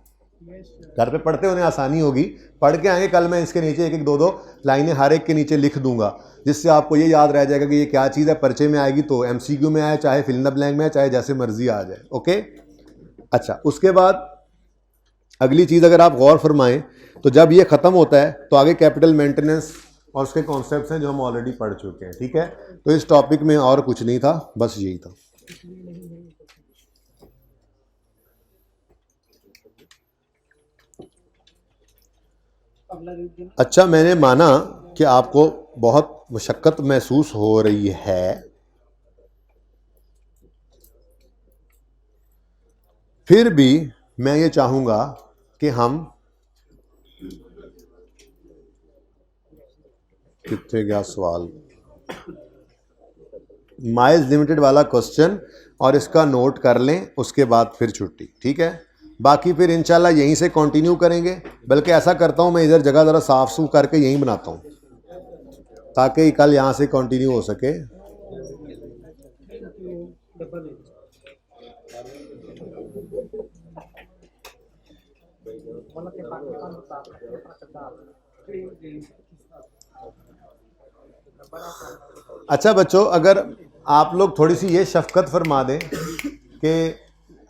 घर पे पढ़ते उन्हें आसानी होगी। पढ़ के आएंगे कल, मैं इसके नीचे एक एक दो दो लाइनें हर एक के नीचे लिख दूंगा, जिससे आपको ये याद रह जाएगा कि ये क्या चीज़ है। पर्चे में आएगी तो एमसीक्यू में आए, चाहे फिल इन द ब्लैंक में आए, चाहे जैसे मर्जी आ जाए, ओके। अच्छा, उसके बाद अगली चीज़ अगर आप गौर फरमाएं तो जब ये ख़त्म होता है तो आगे कैपिटल मेंटेनेंस और उसके कॉन्सेप्ट्स हैं जो हम ऑलरेडी पढ़ चुके हैं, ठीक है। तो इस टॉपिक में और कुछ नहीं था, बस यही था। अच्छा, मैंने माना कि आपको बहुत मशक्क़त महसूस हो रही है, फिर भी मैं ये चाहूँगा कि हम, कितने गया सवाल, माइल्स लिमिटेड वाला क्वेश्चन और इसका नोट कर लें, उसके बाद फिर छुट्टी, ठीक है। बाकी फिर इंशाल्लाह यहीं से कंटिन्यू करेंगे। बल्कि ऐसा करता हूँ, मैं इधर जगह ज़रा साफ सूफ करके यहीं बनाता हूँ, ताकि कल यहाँ से कंटिन्यू हो सके। अच्छा बच्चों, अगर आप लोग थोड़ी सी ये शफकत फरमा दें कि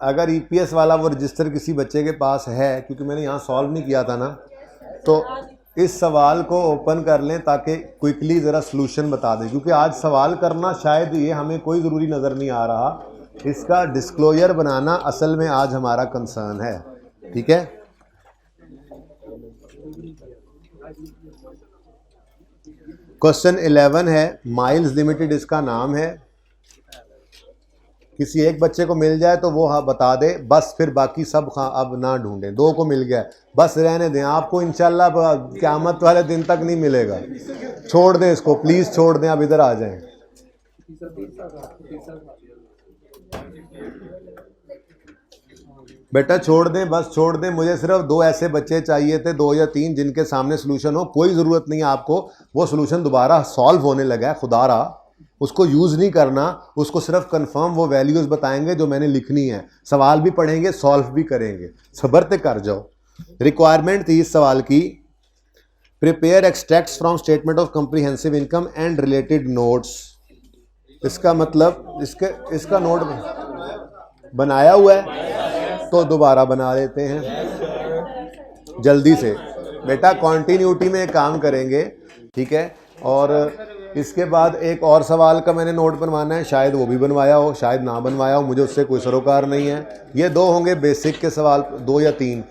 अगर ईपीएस वाला वो रजिस्टर किसी बच्चे के पास है, क्योंकि मैंने यहाँ सॉल्व नहीं किया था ना, तो इस सवाल को ओपन कर लें ताकि क्विकली ज़रा सलूशन बता दें। क्योंकि आज सवाल करना शायद ये हमें कोई ज़रूरी नज़र नहीं आ रहा इसका डिस्क्लोजर बनाना असल में आज हमारा कंसर्न है, ठीक है। क्वेश्चन 11 है, माइल्स लिमिटेड इसका नाम है। किसी एक बच्चे को मिल जाए तो वो हाँ बता दे, बस फिर बाकी सब अब ना ढूंढें। 2 को मिल गया, बस रहने दें, आपको इंशाल्लाह क़यामत वाले दिन तक नहीं मिलेगा। छोड़ दें इसको, प्लीज़ छोड़ दें, आप इधर आ जाएं। बेटा छोड़ दें, बस छोड़ दें। मुझे सिर्फ 2 ऐसे बच्चे चाहिए थे, 2 या 3, जिनके सामने सोल्यूशन हो। कोई ज़रूरत नहीं है आपको, वो सोल्यूशन दोबारा सॉल्व होने लगा है, खुदा रहा उसको यूज़ नहीं करना, उसको सिर्फ कंफर्म वो वैल्यूज़ बताएंगे जो मैंने लिखनी है। सवाल भी पढ़ेंगे, सॉल्व भी करेंगे, सब्र कर जाओ। रिक्वायरमेंट थी इस सवाल की, prepare extracts from statement of comprehensive income and related notes. इसका मतलब इसका नोट बनाया हुआ है तो दोबारा बना देते हैं जल्दी से। बेटा कॉन्टीन्यूटी में एक काम करेंगे, ठीक है। और इसके बाद एक और सवाल का मैंने नोट बनवाना है, शायद वो भी बनवाया हो, शायद ना बनवाया हो, मुझे उससे कोई सरोकार नहीं है। ये 2 होंगे बेसिक के सवाल, 2 या 3।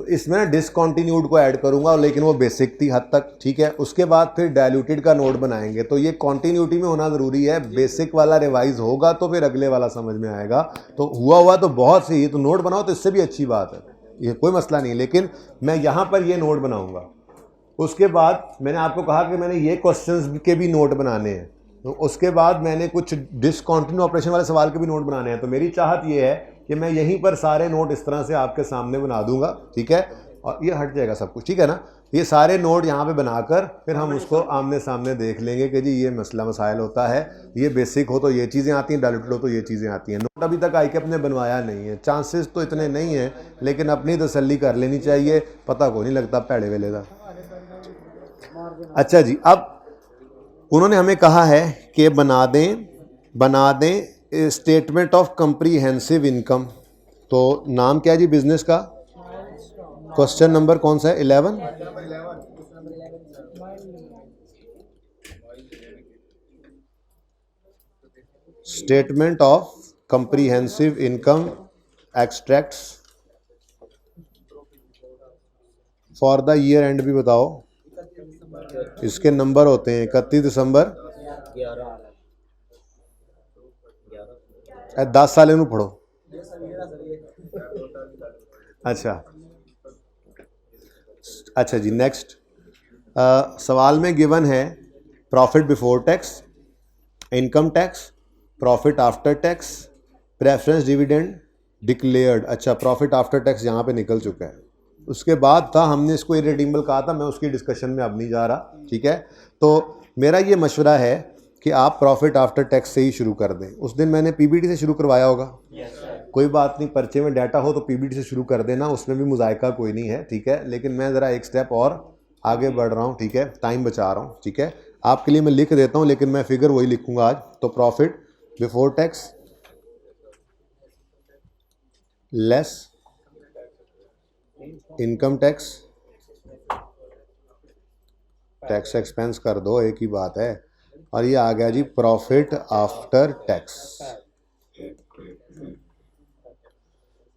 इसमें ना डिसकॉन्टीन्यूड को ऐड करूंगा, लेकिन वो बेसिक थी हद तक, ठीक है। उसके बाद फिर डायल्यूटेड का नोट बनाएंगे, तो ये कॉन्टीन्यूटी में होना ज़रूरी है। बेसिक वाला रिवाइज होगा तो फिर अगले वाला समझ में आएगा। तो हुआ तो बहुत सही, तो नोट बनाओ तो इससे भी अच्छी बात है, ये कोई मसला नहीं। लेकिन मैं यहाँ पर ये नोट बनाऊँगा। उसके बाद मैंने आपको कहा कि मैंने ये क्वेश्चंस के भी नोट बनाने हैं, तो उसके बाद मैंने कुछ डिसकॉन्टिन्यू ऑपरेशन वाले सवाल के भी नोट बनाने हैं। तो मेरी चाहत ये है कि मैं यहीं पर सारे नोट इस तरह से आपके सामने बना दूंगा, ठीक है। और ये हट जाएगा सब कुछ, ठीक है ना। ये सारे नोट यहाँ पे बनाकर फिर हम उसको आमने सामने देख लेंगे कि जी ये मसला मसाइल होता है, ये बेसिक हो तो ये चीज़ें आती हैं, डायल्यूटेड हो तो ये चीज़ें आती हैं। नोट अभी तक ICAP ने बनवाया नहीं है, चांसेस तो इतने नहीं हैं, लेकिन अपनी तसल्ली कर लेनी चाहिए, पता को नहीं लगता पैड़े वेले का। अच्छा जी, अब उन्होंने हमें कहा है कि बना दें स्टेटमेंट ऑफ कॉम्प्रिहेंसिव इनकम। तो नाम क्या है जी बिजनेस का? क्वेश्चन नंबर कौन सा है? 11। Statement of comprehensive income extracts for the year and भी बताओ। इसके नंबर होते हैं 31 दिसंबर 10 साल इनू पढ़ो। अच्छा जी, नेक्स्ट सवाल में गिवन है profit before tax, income tax, profit after tax, preference dividend, declared. अच्छा, प्रॉफिट आफ्टर टैक्स यहाँ पे निकल चुका है। उसके बाद था, हमने इसको इरेडीमेबल कहा था, मैं उसकी डिस्कशन में अब नहीं जा रहा, ठीक है। तो मेरा ये मशवरा है कि आप प्रॉफिट आफ्टर टैक्स से ही शुरू कर दें। उस दिन मैंने PBT से शुरू करवाया होगा, कोई बात नहीं, पर्चे में डाटा हो तो PBT से शुरू कर देना, उसमें भी मुजायका कोई नहीं है, ठीक है। लेकिन मैं ज़रा एक स्टेप और आगे बढ़ रहा हूँ, ठीक है, टाइम बचा रहा हूँ, ठीक है। आपके लिए मैं लिख देता हूँ, लेकिन मैं फिगर वही लिखूँगा आज। तो profit before tax less income tax, tax expense कर दो, एक ही बात है। और ये आ गया जी प्रॉफिट आफ्टर टैक्स।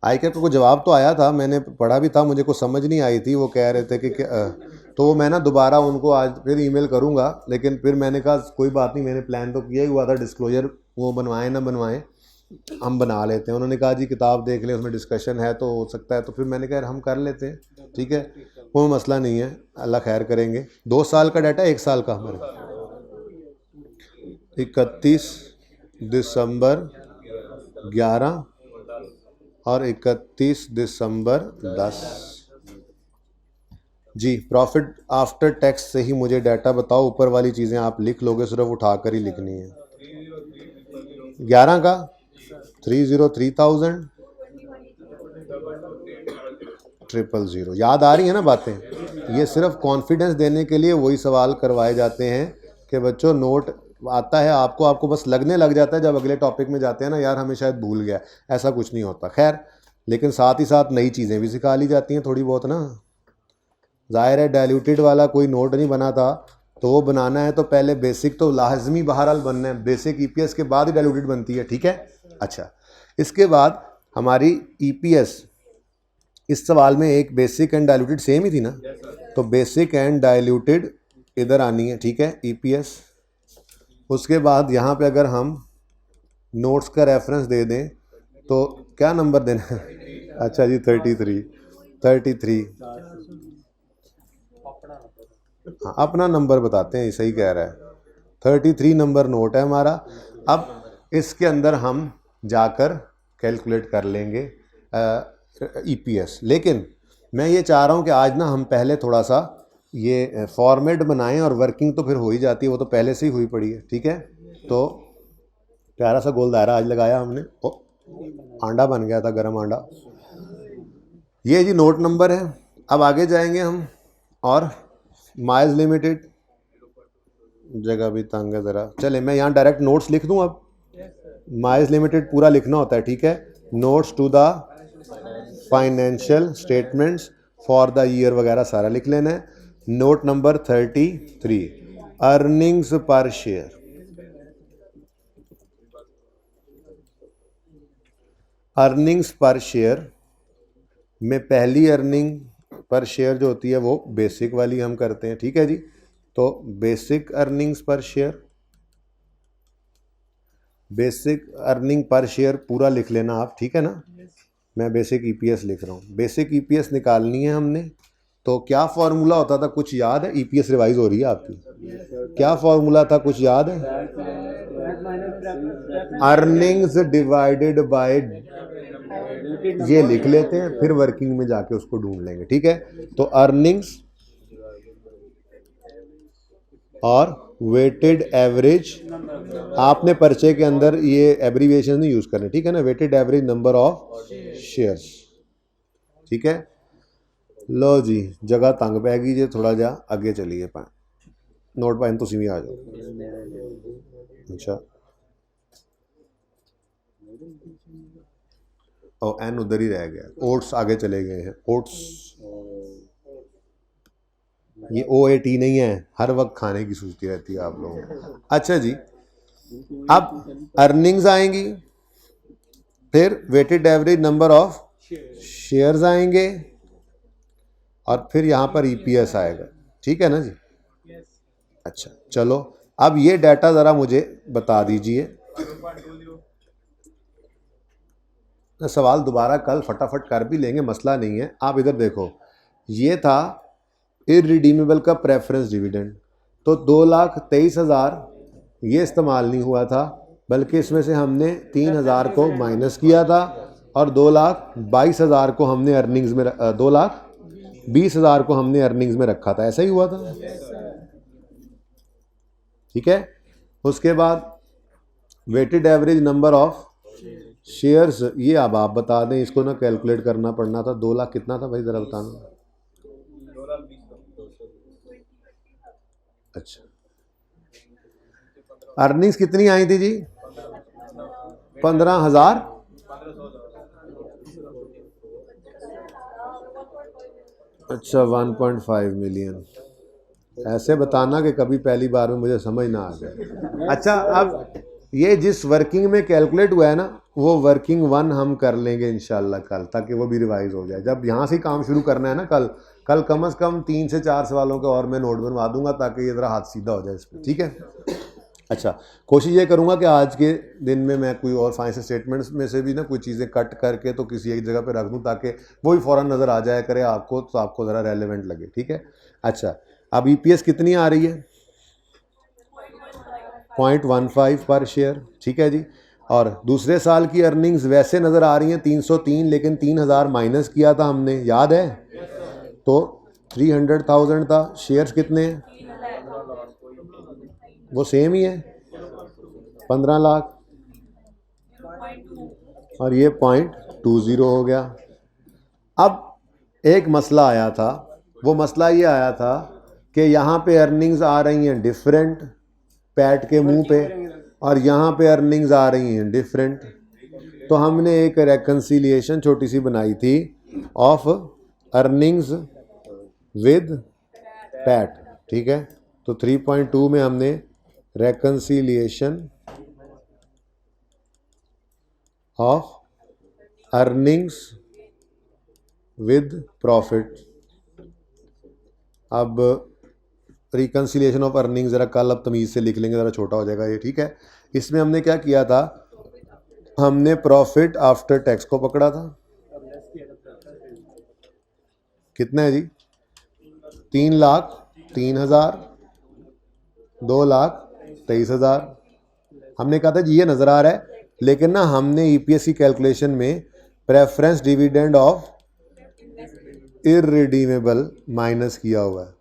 ICAP को जवाब तो आया था, मैंने पढ़ा भी था, मुझे कुछ समझ नहीं आई थी। वो कह रहे थे कि तो मैं ना दोबारा उनको आज फिर ईमेल करूंगा, लेकिन फिर मैंने कहा कोई बात नहीं, मैंने प्लान तो किया ही हुआ था, डिस्क्लोजर वो बनवाएं ना बनवाएं हम बना लेते हैं। उन्होंने कहा जी किताब देख लें, उसमें डिस्कशन है तो हो सकता है, तो फिर मैंने कहा हम कर लेते हैं, ठीक है, कोई मसला नहीं है, अल्लाह खैर करेंगे। 2 साल का डाटा, 1 साल का हमारे 31 दिसंबर 11 और 31 दिसंबर 10 जी। प्रॉफिट आफ्टर टैक्स से ही मुझे डाटा बताओ, ऊपर वाली चीज़ें आप लिख लोगे, सिर्फ उठा कर ही लिखनी है। 11 का 303,000 000। याद आ रही है ना बातें? ये सिर्फ कॉन्फिडेंस देने के लिए वही सवाल करवाए जाते हैं कि बच्चों नोट आता है आपको बस लगने लग जाता है जब अगले टॉपिक में जाते हैं ना, यार हमें शायद भूल गया, ऐसा कुछ नहीं होता। खैर, लेकिन साथ ही साथ नई चीज़ें भी सिखा ली जाती हैं थोड़ी बहुत ना। ज़ाहिर है डायल्यूटेड वाला कोई नोट नहीं बना था, तो वो बनाना है तो पहले बेसिक तो लाजमी बहरहाल बनना है। बेसिक EPS के बाद ही डायल्यूटेड बनती है, ठीक है। अच्छा, इसके बाद हमारी ईपीएस इस सवाल में एक बेसिक एंड डाइल्यूटेड सेम ही थी ना, तो बेसिक एंड डाइल्यूटेड इधर आनी है, ठीक है, ईपीएस। उसके बाद यहाँ पे अगर हम नोट्स का रेफरेंस दे दें तो क्या नंबर देना है? अच्छा जी 33 हाँ, अपना नंबर बताते हैं, सही कह रहा है, 33 नंबर नोट है हमारा। अब इसके अंदर हम जाकर कैलकुलेट कर लेंगे ईपीएस, लेकिन मैं ये चाह रहा हूँ कि आज ना हम पहले थोड़ा सा ये फॉर्मेट बनाएं, और वर्किंग तो फिर हो ही जाती है, वो तो पहले से ही हुई पड़ी है, ठीक है। तो प्यारा सा गोल दायरा आज लगाया हमने, ओ आंडा बन गया था, गरम आंडा। ये जी नोट नंबर है। अब आगे जाएंगे हम, और माइल्स लिमिटेड, जगह भी तंग है ज़रा, चले मैं यहाँ डायरेक्ट नोट्स लिख दूँ। अब माइल्स लिमिटेड पूरा लिखना होता है, ठीक है, notes to the financial statements for the year वगैरह सारा लिख लेना है। Note number 33, earnings per share. Earnings per share में पहली अर्निंग पर शेयर जो होती है वो बेसिक वाली हम करते हैं, ठीक है जी। तो basic earnings per share, basic earning per share पूरा लिख लेना आप, ठीक है ना। मैं बेसिक ईपीएस लिख रहा हूँ, बेसिक ईपीएस निकालनी है हमने। तो क्या फॉर्मूला होता था, कुछ याद है? ईपीएस रिवाइज हो रही है आपकी, क्या फॉर्मूला था, कुछ याद है? अर्निंग्स डिवाइडेड बाय, ये लिख लेते हैं, फिर वर्किंग में जाके उसको ढूंढ लेंगे, ठीक है। तो अर्निंग्स और वेटेड एवरेज, आपने पर्चे के अंदर ये एब्रीविएशन नहीं यूज करने, ठीक है ना, weighted average number of shares, ठीक है। लो जी, जगह तंग पैगी जे, थोड़ा जा अगे चलिए पाए नोट पाइन, तुम भी आ जाओ। अच्छा, और एन उधर ही रह गया, ओट्स आगे चले गए हैं, ओट्स, ये OAT नहीं है, हर वक्त खाने की सूझती रहती है आप लोगों को। अच्छा जी, अब अर्निंग्स आएंगी, फिर weighted average number of shares आएंगे, और फिर यहाँ पर ईपीएस आएगा, ठीक है ना जी। अच्छा चलो, अब ये डाटा ज़रा मुझे बता दीजिए। सवाल दोबारा कल फटाफट कर भी लेंगे, मसला नहीं है। आप इधर देखो, ये था इररिडीमेबल का प्रेफरेंस डिविडेंड, तो 2,23,000 ये इस्तेमाल नहीं हुआ था, बल्कि इसमें से हमने 3,000 को माइनस किया था, और 2,22,000 को हमने अर्निंग्स में 2,20,000 को हमने अर्निंग्स में रखा था, ऐसा ही हुआ था, ठीक है। उसके बाद weighted average number of shares, ये अब आप बता दें, इसको ना कैलकुलेट करना पड़ना था। 2 लाख कितना था भाई, ज़रा बताना। अच्छा, अर्निंग्स कितनी आई थी जी? 15,000। अच्छा, 1.5 मिलियन, ऐसे बताना कि कभी पहली बार में मुझे समझ ना आ जाए। अच्छा, अब ये जिस वर्किंग में कैलकुलेट हुआ है ना, वो वर्किंग 1 हम कर लेंगे इंशाल्लाह कल, ताकि वो भी रिवाइज हो जाए। जब यहाँ से काम शुरू करना है ना कल कम से कम 3 से 4 सवालों के और मैं नोट बनवा दूंगा, ताकि ये ज़रा हाथ सीधा हो जाए इस पर, ठीक है। अच्छा, कोशिश ये करूँगा कि आज के दिन में मैं कोई और फाइनेंशियल स्टेटमेंट्स में से भी ना कुछ चीज़ें कट करके तो किसी एक जगह पे रख दूँ, ताकि वो भी फ़ौरन नज़र आ जाया करे आपको, तो आपको ज़रा रेलेवेंट लगे, ठीक है। अच्छा, अब ईपीएस कितनी आ रही है? 0.15 पर शेयर, ठीक है जी। और दूसरे साल की अर्निंग्स वैसे नज़र आ रही हैं 303, लेकिन 3,000 माइनस किया था हमने, याद है? तो 300,000 था। शेयर्स कितने हैं? वो सेम ही है, 15 लाख, और ये 0.20 हो गया। अब एक मसला आया था, वो मसला ये आया था कि यहाँ पे अर्निंग्स आ रही हैं डिफरेंट, पैट के मुंह पे, और यहाँ पे अर्निंग्स आ रही हैं डिफरेंट। तो हमने एक रेकन्सिलिएशन छोटी सी बनाई थी ऑफ अर्निंग्स विद पैट, ठीक है। तो 3.2 में हमने reconciliation of earnings with profit. अब रिकन्सिलिएशन ऑफ अर्निंग ज़रा कल अब तमीज़ से लिख लेंगे, ज़रा छोटा हो जाएगा ये, ठीक है। इसमें हमने क्या किया था, हमने प्रॉफिट आफ्टर टैक्स को पकड़ा था, कितना है जी, 3,03,000, 2,23,000। हमने कहा था जी ये नज़र आ रहा है, लेकिन ना हमने ईपीएस की कैलकुलेशन में preference dividend of irredeemable minus किया हुआ है,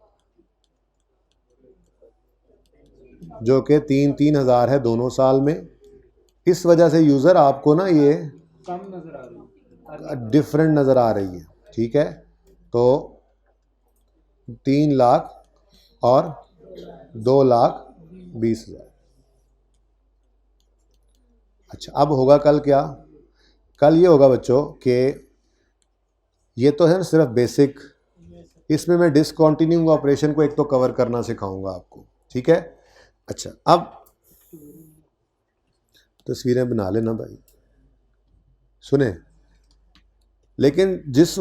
जो कि 3,000 है दोनों साल में। इस वजह से यूज़र आपको ना ये कम नजर आ रही है, डिफरेंट नज़र आ रही है, ठीक है। तो 3 लाख और 2,20,000। अच्छा, अब होगा कल क्या, कल ये होगा बच्चों कि ये तो है ना सिर्फ बेसिक, इसमें मैं डिसकंटिन्यूइंग ऑपरेशन को एक तो कवर करना सिखाऊंगा आपको, ठीक है। अच्छा, अब तस्वीरें बना लेना भाई, सुने। लेकिन जिस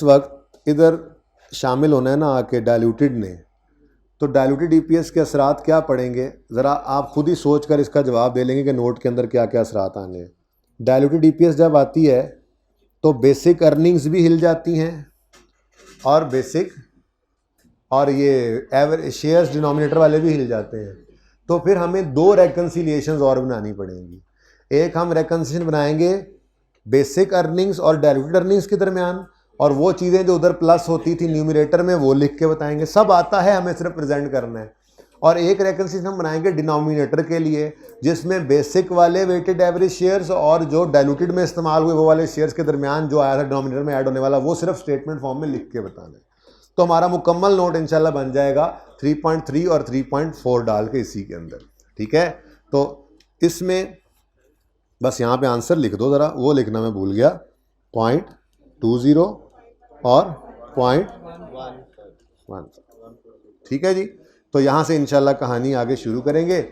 वक्त इधर शामिल होना है ना आके डाइल्यूटेड ने, तो डाइल्यूटेड ईपीएस के असरात क्या पड़ेंगे, ज़रा आप खुद ही सोच कर इसका जवाब दे लेंगे कि नोट के अंदर क्या क्या असरात आएंगे। डाइल्यूटेड ईपीएस जब आती है तो बेसिक अर्निंग्स भी हिल जाती हैं, और बेसिक और ये एवरेज शेयर्स डिनोमिनेटर वाले भी हिल जाते हैं। तो फिर हमें 2 रेकन्सिलिएशंस और बनानी पड़ेंगी। एक हम रेकन्सिलिएशन बनाएंगे बेसिक अर्निंग्स और डाइल्यूटेड अर्निंग्स के दरमियान, और वो चीज़ें जो उधर प्लस होती थी न्यूमरेटर में वो लिख के बताएंगे, सब आता है, हमें सिर्फ प्रेजेंट करना है। और एक रेकन्सिलिएशन हम बनाएंगे डिनोमिनेटर के लिए, जिसमें बेसिक वाले वेटेड एवरेज शेयर्स और जो डाइल्यूटेड में इस्तेमाल हुए वो वाले शेयर्स के दरमियान जो आया था डिनोमिनेटर में ऐड होने वाला, वो सिर्फ स्टेटमेंट फॉर्म में लिख के बताना है। तो हमारा मुकम्मल नोट इंशाल्लाह बन जाएगा 3.3 और 3.4 डाल के इसी के अंदर, ठीक है। तो इसमें बस यहाँ पे आंसर लिख दो, ज़रा वो लिखना मैं भूल गया, 0.20 और 0.1, ठीक है जी। तो यहाँ से इंशाल्लाह कहानी आगे शुरू करेंगे।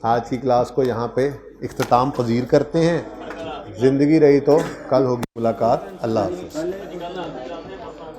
आज की क्लास को यहाँ पे इख्तिताम पजीर करते हैं। ज़िंदगी रही तो कल होगी मुलाकात। अल्लाह हाफ़िज़।